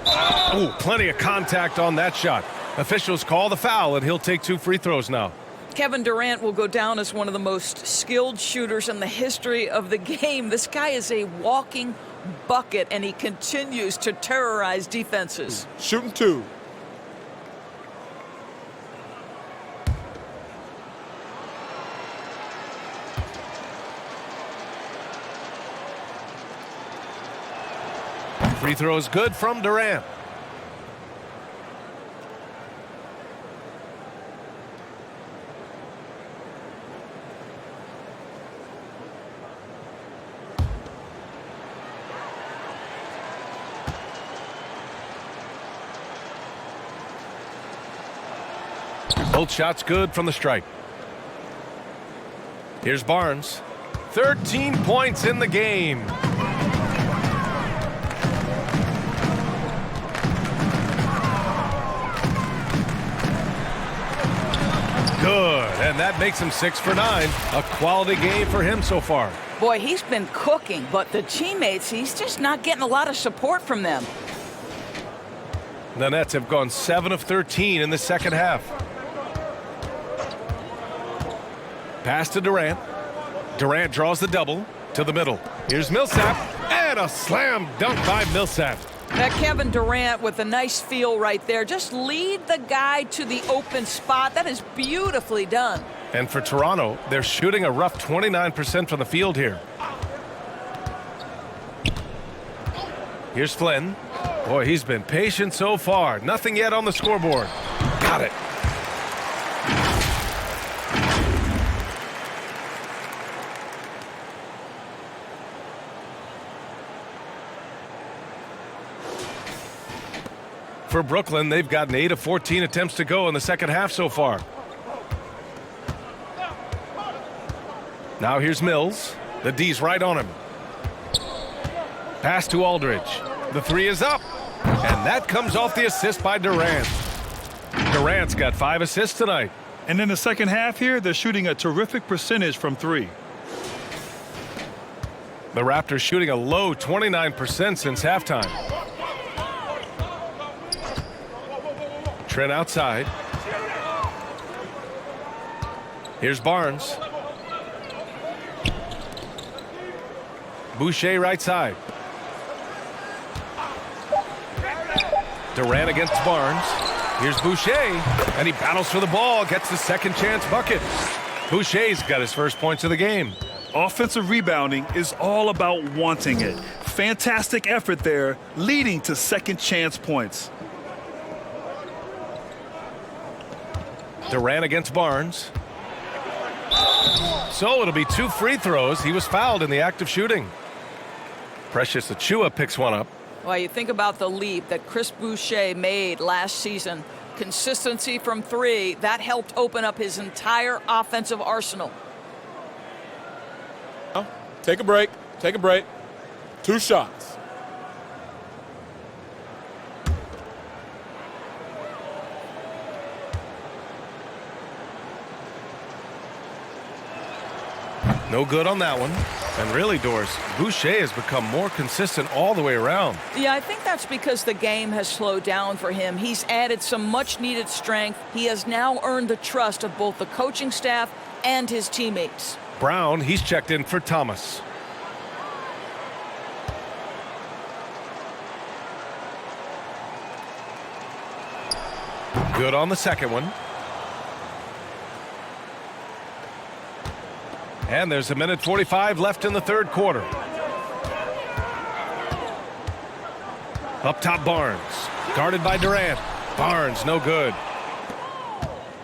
A: Oh, plenty of contact on that shot. Officials call the foul, and he'll take 2 free throws now.
C: Kevin Durant will go down as one of the most skilled shooters in the history of the game. This guy is a walking bucket, and he continues to terrorize defenses.
E: Shooting 2.
A: Free throw is good from Durant. Both shots good from the stripe. Here's Barnes. 13 points in the game. Good, and that makes him 6 for 9. A quality game for him so far.
C: Boy, he's been cooking, but the teammates, he's just not getting a lot of support from them.
A: The Nets have gone 7 of 13 in the second half. Pass to Durant. Durant draws the double to the middle. Here's Millsap, and a slam dunk by Millsap.
C: That Kevin Durant with a nice feel right there. Just lead the guy to the open spot. That is beautifully done.
A: And for Toronto, they're shooting a rough 29% from the field here. Here's Flynn. Boy, he's been patient so far. Nothing yet on the scoreboard. Got it. For Brooklyn, they've gotten 8 of 14 attempts to go in the second half so far. Now here's Mills. The D's right on him. Pass to Aldridge. The 3 is up. And that comes off the assist by Durant. Durant's got 5 assists tonight.
B: And in the second half here, they're shooting a terrific percentage from 3.
A: The Raptors shooting a low 29% since halftime. Trent outside. Here's Barnes. Boucher right side. Durant against Barnes. Here's Boucher, and he battles for the ball, gets the second chance bucket. Boucher's got his first points of the game.
B: Offensive rebounding is all about wanting it. Fantastic effort there, leading to second chance points.
A: Durant against Barnes. So it'll be 2 free throws. He was fouled in the act of shooting. Precious Achiuwa picks one up.
C: Well, you think about the leap that Chris Boucher made last season. Consistency from three, that helped open up his entire offensive arsenal.
E: Take a break. Take a break. 2 shots.
A: No good on that one. And really, Doris, Boucher has become more consistent all the way around.
C: Yeah, I think that's because the game has slowed down for him. He's added some much-needed strength. He has now earned the trust of both the coaching staff and his teammates.
A: Brown, he's checked in for Thomas. Good on the second one. And there's a minute 45 left in the third quarter. Up top, Barnes. Guarded by Durant. Barnes, no good.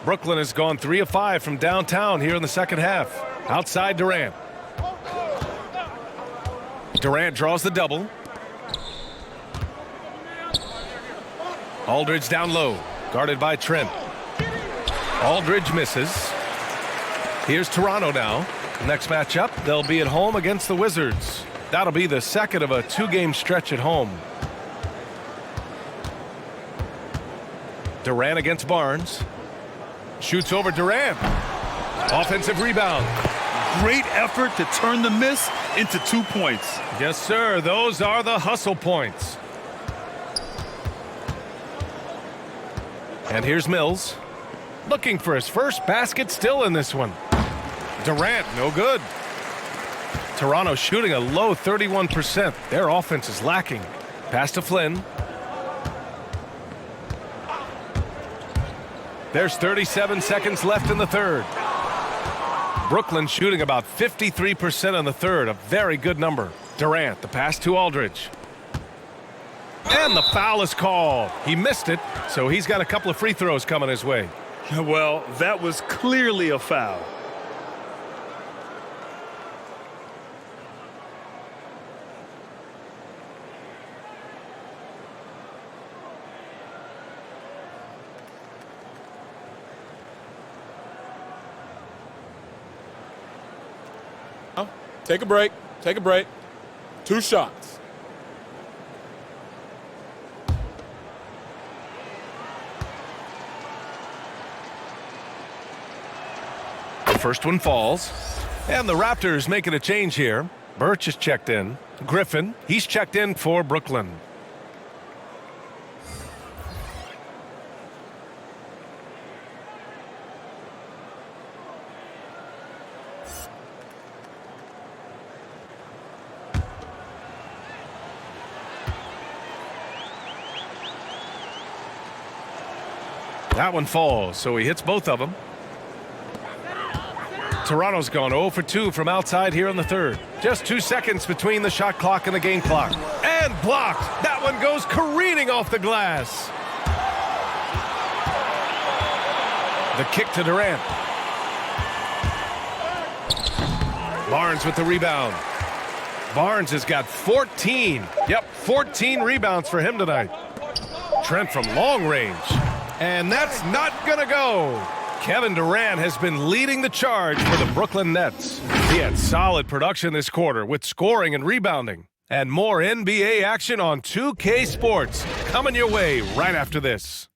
A: Brooklyn has gone 3 of 5 from downtown here in the second half. Outside Durant. Durant draws the double. Aldridge down low. Guarded by Trent. Aldridge misses. Here's Toronto now. Next matchup, they'll be at home against the Wizards. That'll be the second of a 2-game stretch at home. Durant against Barnes. Shoots over Durant. Offensive rebound.
B: Great effort to turn the miss into 2 points.
A: Yes, sir. Those are the hustle points. And here's Mills. Looking for his first basket still in this one. Durant, no good. Toronto shooting a low 31%. Their offense is lacking. Pass to Flynn. There's 37 seconds left in the third. Brooklyn shooting about 53% in the third, a very good number. Durant, the pass to Aldridge. And the foul is called. He missed it, so he's got a couple of free throws coming his way.
B: Well, that was clearly a foul.
E: Take a break. Take a break. 2 shots.
A: The first one falls. And the Raptors making a change here. Birch is checked in. Griffin, he's checked in for Brooklyn. That one falls, so he hits both of them. Toronto's gone 0 for 2 from outside here in the third. Just 2 seconds between the shot clock and the game clock. And blocked. That one goes careening off the glass. The kick to Durant. Barnes with the rebound. Barnes has got 14. Yep, 14 rebounds for him tonight. Trent from long range. And that's not going to go. Kevin Durant has been leading the charge for the Brooklyn Nets. He had solid production this quarter with scoring and rebounding. And more NBA action on 2K Sports coming your way right after this.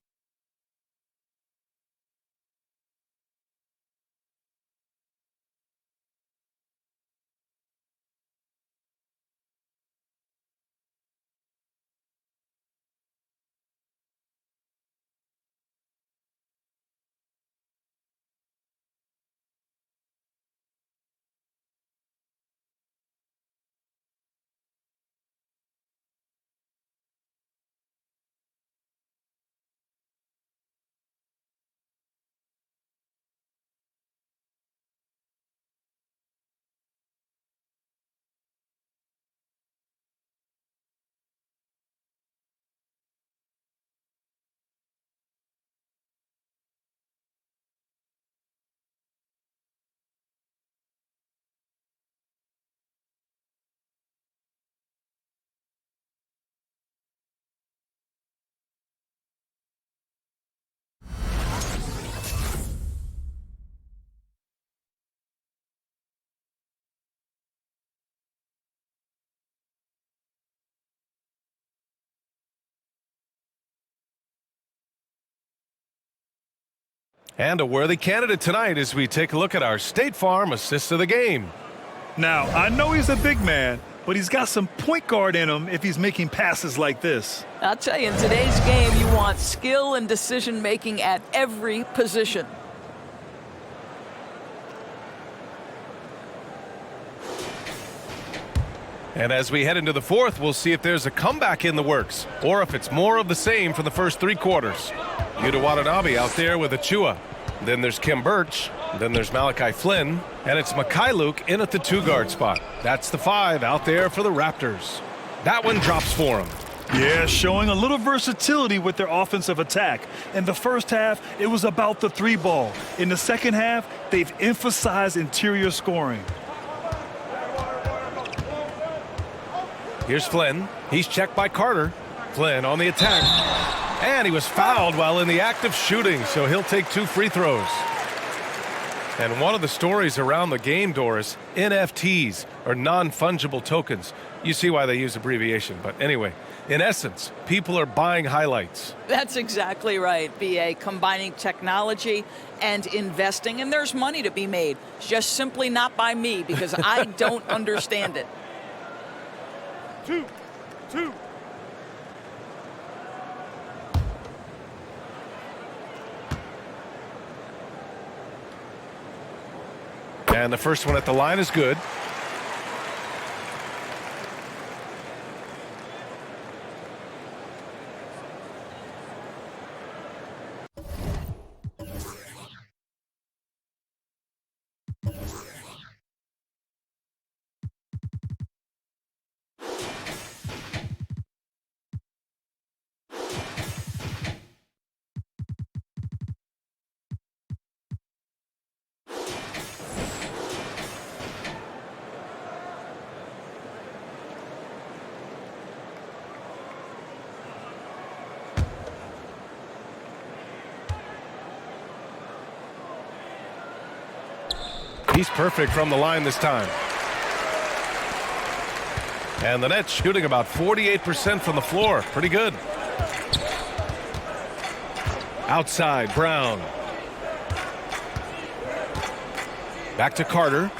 A: And a worthy candidate tonight as we take a look at our State Farm assist of the game.
B: Now, I know he's a big man, but he's got some point guard in him if he's making passes like this.
C: I'll tell you, in today's game, you want skill and decision-making at every position.
A: And as we head into the fourth, we'll see if there's a comeback in the works or if it's more of the same for the first 3 quarters. Yuta Watanabe out there with Achua. Then there's Kim Birch. Then there's Malachi Flynn. And it's Mikhailuk in at the 2-guard spot. That's the 5 out there for the Raptors. That one drops for him.
B: Yeah, showing a little versatility with their offensive attack. In the first half, it was about the 3-ball. In the second half, they've emphasized interior scoring.
A: Here's Flynn. He's checked by Carter. Flynn on the attack. And he was fouled while in the act of shooting, so he'll take 2 free throws. And one of the stories around the game, Doris, NFTs, or non-fungible tokens. You see why they use abbreviation, but anyway, in essence, people are buying highlights.
C: That's exactly right, B.A. Combining technology and investing, and there's money to be made. Just simply not by me, because I don't understand it.
B: 2.
A: And the first one at the line is good. He's perfect from the line this time. And the Nets shooting about 48% from the floor. Pretty good. Outside, Brown. Back to Carter.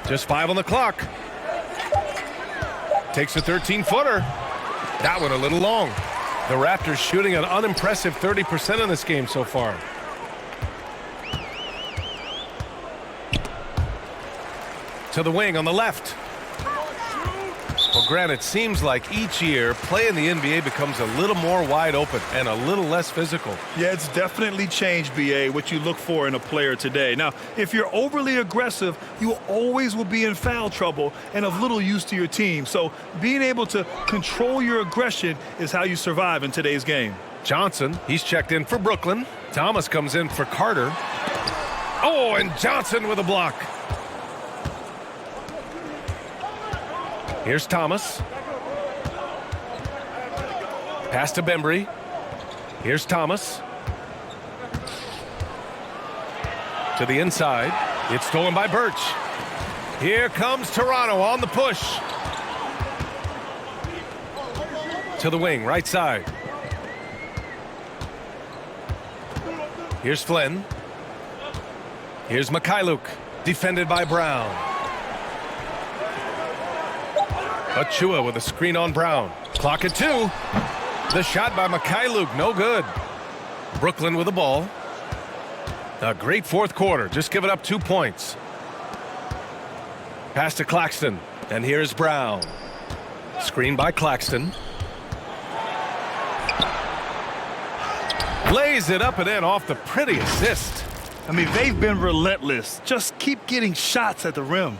A: Just 5 on the clock. Takes a 13-footer. That one a little long. The Raptors shooting an unimpressive 30% in this game so far. To the wing on the left. Well, Grant, it seems like each year, play in the NBA becomes a little more wide open and a little less physical.
B: Yeah, it's definitely changed, B.A., what you look for in a player today. Now, if you're overly aggressive, you always will be in foul trouble and of little use to your team. So being able to control your aggression is how you survive in today's game.
A: Johnson, he's checked in for Brooklyn. Thomas comes in for Carter. Oh, and Johnson with a block. Here's Thomas. Pass to Bembry. Here's Thomas. To the inside. It's stolen by Birch. Here comes Toronto on the push. To the wing, right side. Here's Flynn. Here's Mikhailuk. Defended by Brown. Achua with a screen on Brown. Clock at 2. The shot by Mikhailuk, no good. Brooklyn with the ball. A great fourth quarter, just giving up 2 points. Pass to Claxton, and here's Brown. Screen by Claxton. Lays it up and in off the pretty assist.
B: I mean, they've been relentless. Just keep getting shots at the rim.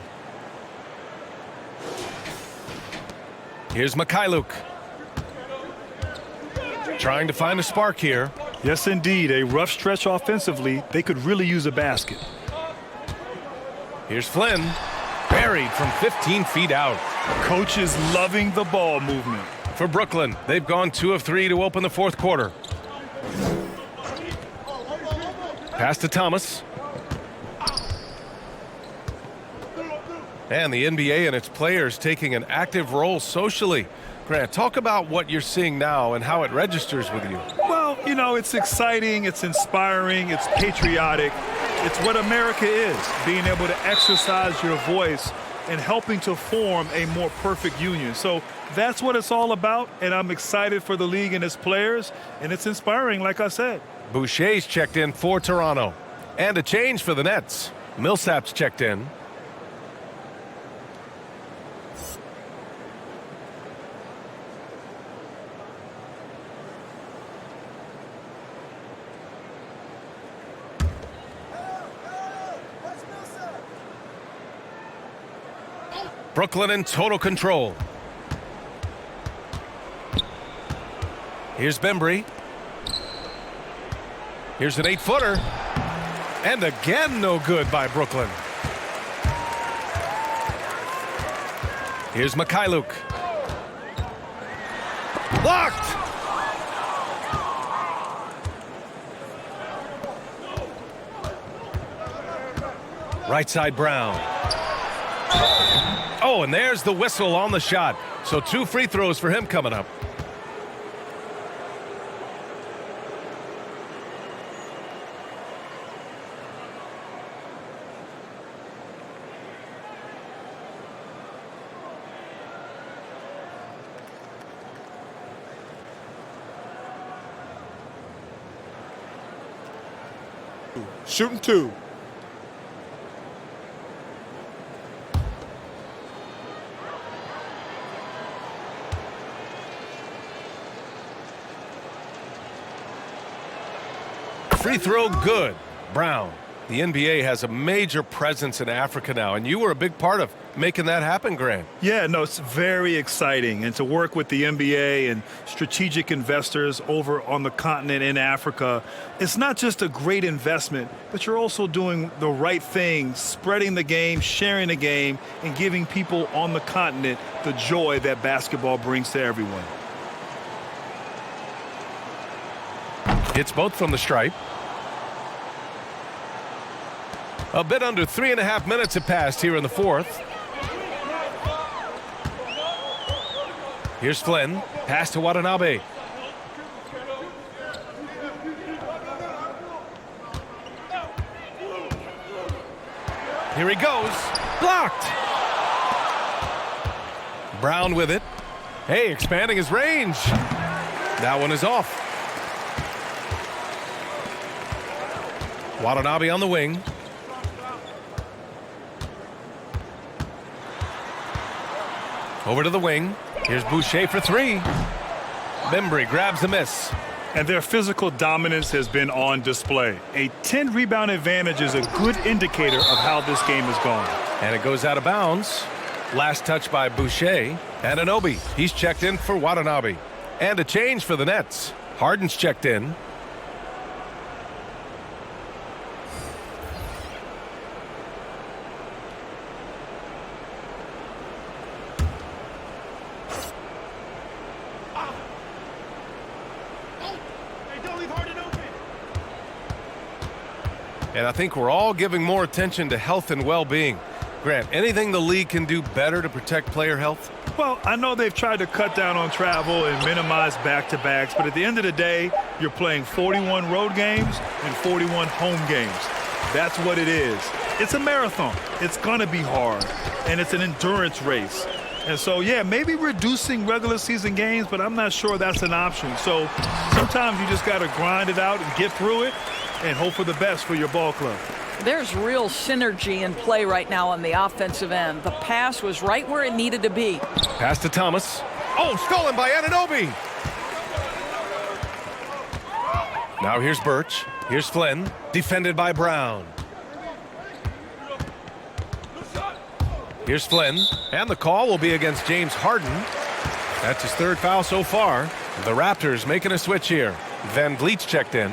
A: Here's Mikhailuk. Trying to find a spark here.
B: Yes, indeed. A rough stretch offensively. They could really use a basket.
A: Here's Flynn. Buried from 15 feet out.
B: Coach is loving the ball movement.
A: For Brooklyn, they've gone 2 of 3 to open the fourth quarter. Pass to Thomas. And the NBA and its players taking an active role socially. Grant, talk about what you're seeing now and how it registers with you.
B: Well, you know, it's exciting, it's inspiring, it's patriotic. It's what America is, being able to exercise your voice and helping to form a more perfect union. So that's what it's all about, and I'm excited for the league and its players, and it's inspiring, like I said.
A: Boucher's checked in for Toronto. And a change for the Nets. Millsap's checked in. Brooklyn in total control. Here's Bembry. Here's an 8-footer. And again, no good by Brooklyn. Here's Mikhailuk. Blocked! Right side Brown. Oh, and there's the whistle on the shot. So 2 free throws for him coming up.
E: Shooting 2.
A: Free throw good. Brown. The NBA has a major presence in Africa now, and you were a big part of making that happen, Grant.
B: Yeah, no, it's very exciting. And to work with the NBA and strategic investors over on the continent in Africa, it's not just a great investment, but you're also doing the right thing, spreading the game, sharing the game, and giving people on the continent the joy that basketball brings to everyone.
A: Hits both from the stripe. A bit under 3.5 minutes have passed here in the fourth. Here's Flynn. Pass to Watanabe. Here he goes. Blocked. Brown with it. Hey, expanding his range. That one is off. Watanabe on the wing. Over to the wing. Here's Boucher for 3. Bembry grabs the miss.
B: And their physical dominance has been on display. A 10-rebound advantage is a good indicator of how this game has gone.
A: And it goes out of bounds. Last touch by Boucher. And Anunoby. He's checked in for Watanabe. And a change for the Nets. Harden's checked in. And I think we're all giving more attention to health and well-being. Grant, anything the league can do better to protect player health?
B: Well, I know they've tried to cut down on travel and minimize back-to-backs, but at the end of the day, you're playing 41 road games and 41 home games. That's what it is. It's a marathon. It's going to be hard, and it's an endurance race. And so, yeah, maybe reducing regular season games, but I'm not sure that's an option. So sometimes you just got to grind it out and get through it and hope for the best for your ball club.
C: There's real synergy in play right now on the offensive end. The pass was right where it needed to be.
A: Pass to Thomas. Oh, stolen by Anunoby. Now here's Birch. Here's Flynn. Defended by Brown. Here's Flynn. And the call will be against James Harden. That's his 3rd foul so far. The Raptors making a switch here. Van Vliet's checked in.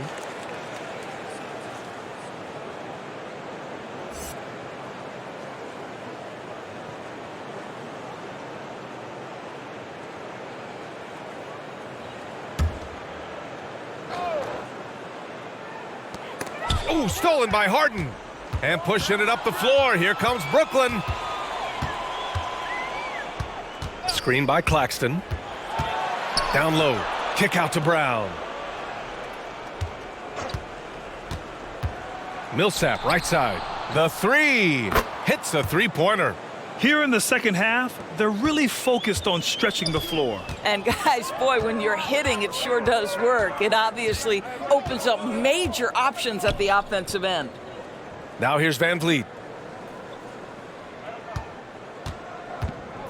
A: Oh, stolen by Harden. And pushing it up the floor. Here comes Brooklyn. Screen by Claxton. Down low. Kick out to Brown. Millsap, right side. The three. Hits a three-pointer.
B: Here in the second half, they're really focused on stretching the floor.
C: And guys, boy, when you're hitting, it sure does work. It obviously opens up major options at the offensive end.
A: Now here's Van Vliet.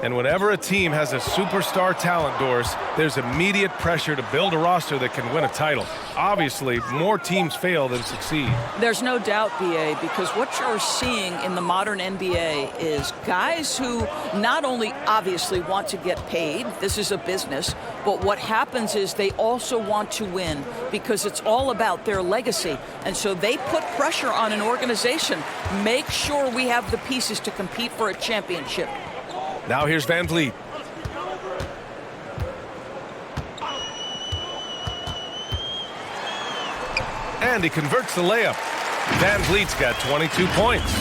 A: And whenever a team has a superstar talent, Doris, there's immediate pressure to build a roster that can win a title. Obviously, more teams fail than succeed.
C: There's no doubt, BA, because what you're seeing in the modern NBA is guys who not only obviously want to get paid, this is a business, but what happens is they also want to win because it's all about their legacy. And so they put pressure on an organization. Make sure we have the pieces to compete for a championship.
A: Now here's Van Vliet. And he converts the layup. Van Vliet's got 22 points.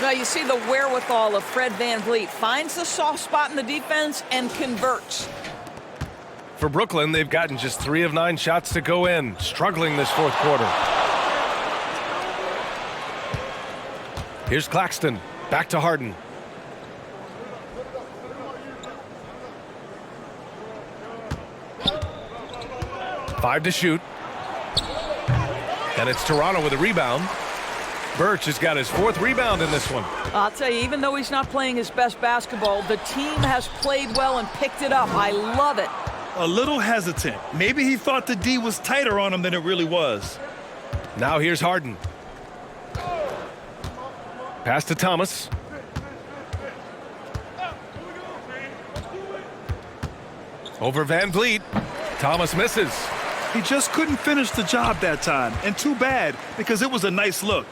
C: Now you see the wherewithal of Fred Van Vliet. Finds the soft spot in the defense and converts.
A: For Brooklyn, they've gotten just 3 of 9 shots to go in. Struggling this fourth quarter. Here's Claxton. Back to Harden. Five to shoot. And it's Toronto with a rebound. Birch has got his 4th rebound in this one.
C: I'll tell you, even though he's not playing his best basketball, the team has played well and picked it up. I love it.
B: A little hesitant. Maybe he thought the D was tighter on him than it really was.
A: Now here's Harden. Pass to Thomas. Over Van Vliet. Thomas misses.
B: He just couldn't finish the job that time, and too bad, because it was a nice look.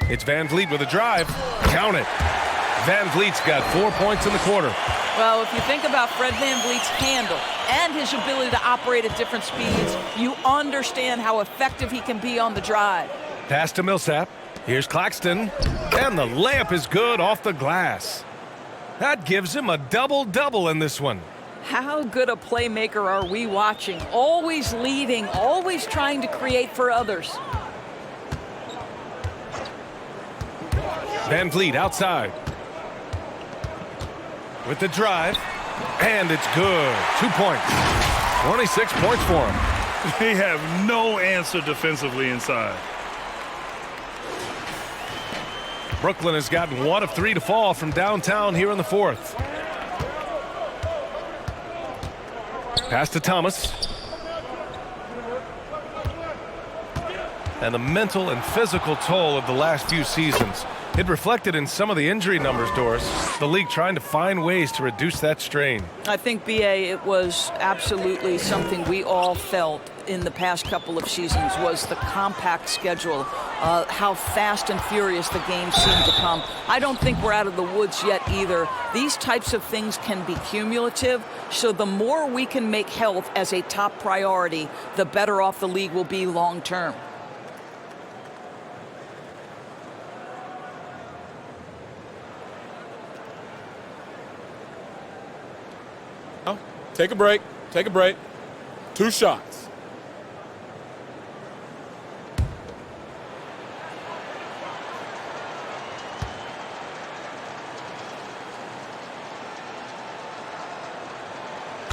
A: It's Van Vliet with a drive. Count it. Van Vliet's got 4 points in the quarter.
C: Well, if you think about Fred Van Vliet's handle and his ability to operate at different speeds, you understand how effective he can be on the drive.
A: Pass to Millsap. Here's Claxton. And the layup is good off the glass. That gives him a double-double in this one.
C: How good a playmaker are we watching? Always leading, always trying to create for others.
A: Van Vliet outside. With the drive. And it's good. 2 points. 26 points for him.
B: They have no answer defensively inside.
A: Brooklyn has gotten 1 of 3 to fall from downtown here in the 4th. Pass to Thomas. And the mental and physical toll of the last few seasons. It reflected in some of the injury numbers, Doris. The league trying to find ways to reduce that strain.
C: I think, BA, it was absolutely something we all felt in the past couple of seasons was the compact schedule, how fast and furious the games seem to come. I don't think we're out of the woods yet either. These types of things can be cumulative, so the more we can make health as a top priority, the better off the league will be long term.
E: Take a break. Take a break. 2 shots.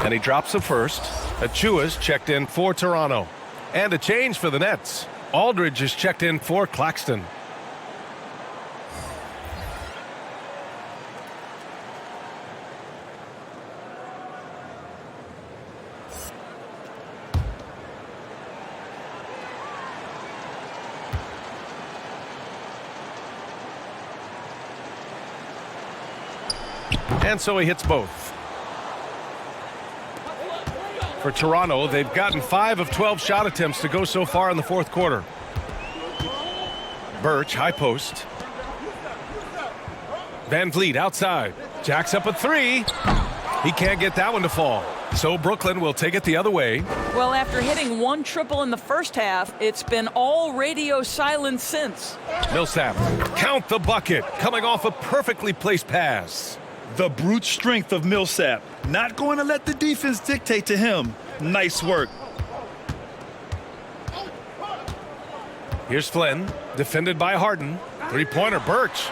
A: And he drops the first. Achua's checked in for Toronto. And a change for the Nets. Aldridge is checked in for Claxton. And so he hits both. For Toronto, they've gotten 5 of 12 shot attempts to go so far in the fourth quarter. Birch, high post. Van Vliet outside. Jacks up a 3. He can't get that one to fall. So Brooklyn will take it the other way.
C: Well, after hitting 1 triple in the first half, it's been all radio silence since.
A: Millsap, count the bucket, coming off a perfectly placed pass.
B: The brute strength of Millsap. Not going to let the defense dictate to him. Nice work.
A: Here's Flynn, defended by Harden. Three-pointer, Birch.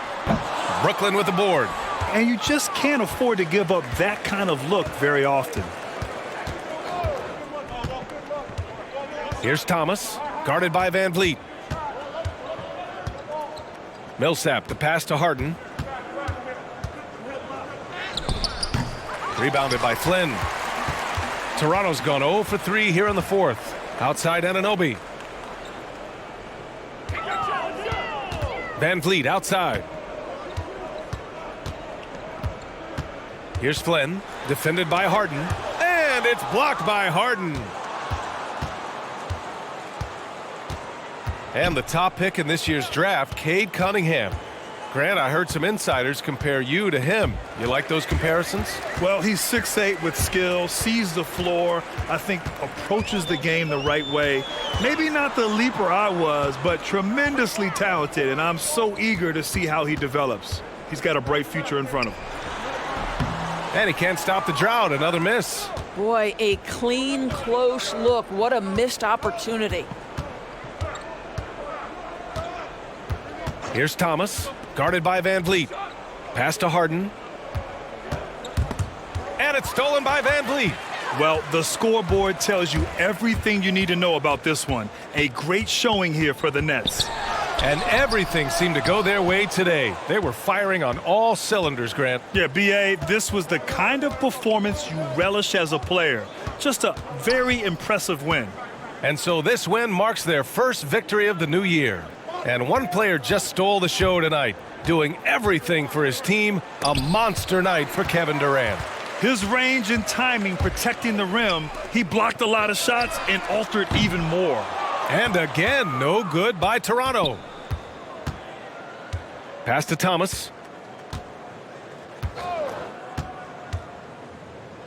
A: Brooklyn with the board.
B: And you just can't afford to give up that kind of look very often.
A: Here's Thomas, guarded by Van Vliet. Millsap, the pass to Harden. Rebounded by Flynn. Toronto's gone 0 for 3 here in the fourth. Outside Anunoby. Van Vliet outside. Here's Flynn, defended by Harden. And it's blocked by Harden. And the top pick in this year's draft, Cade Cunningham. Grant, I heard some insiders compare you to him. You like those comparisons?
B: Well, he's 6'8" with skill, sees the floor, I think approaches the game the right way. Maybe not the leaper I was, but tremendously talented, and I'm so eager to see how he develops. He's got a bright future in front of him.
A: And he can't stop the drought. Another miss.
C: Boy, a clean, close look. What a missed opportunity.
A: Here's Thomas, guarded by Van Vliet. Pass to Harden. And it's stolen by Van Vliet.
B: Well, the scoreboard tells you everything you need to know about this one. A great showing here for the Nets.
A: And everything seemed to go their way today. They were firing on all cylinders, Grant.
B: Yeah, B.A., this was the kind of performance you relish as a player. Just a very impressive win.
A: And so this win marks their first victory of the new year. And one player just stole the show tonight, doing everything for his team. A monster night for Kevin Durant.
B: His range and timing protecting the rim, he blocked a lot of shots and altered even more.
A: And again, no good by Toronto. Pass to Thomas.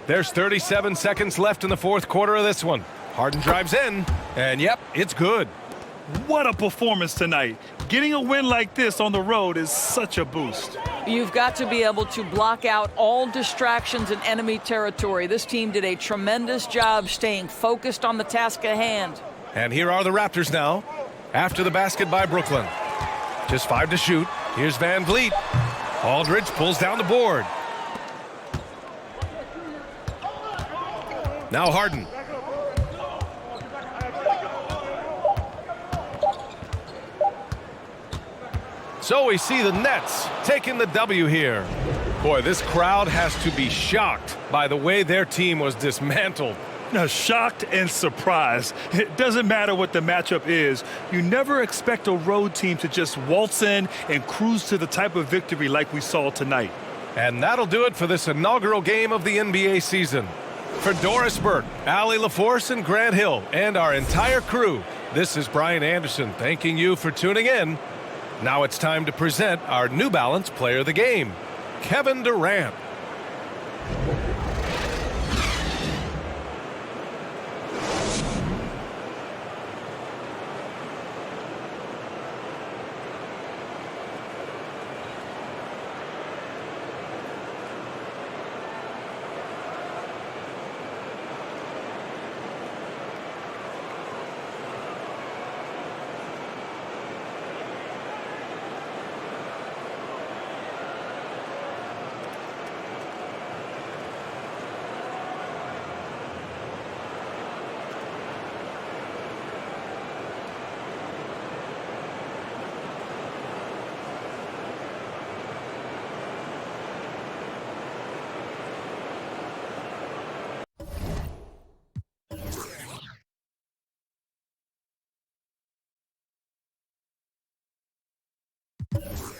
A: There's 37 seconds left in the fourth quarter of this one. Harden drives in, and yep, it's good.
B: What a performance tonight. Getting a win like this on the road is such a boost.
C: You've got to be able to block out all distractions in enemy territory. This team did a tremendous job staying focused on the task at hand.
A: And here are the Raptors now, after the basket by Brooklyn. Just 5 to shoot. Here's Van Vliet. Aldridge pulls down the board. Now Harden. So we see the Nets taking the W here. Boy, this crowd has to be shocked by the way their team was dismantled.
B: Now, shocked and surprised. It doesn't matter what the matchup is. You never expect a road team to just waltz in and cruise to the type of victory like we saw tonight.
A: And that'll do it for this inaugural game of the NBA season. For Doris Burke, Allie LaForce, and Grant Hill, and our entire crew, this is Brian Anderson thanking you for tuning in. Now it's time to present our New Balance Player of the Game, Kevin Durant.
I: You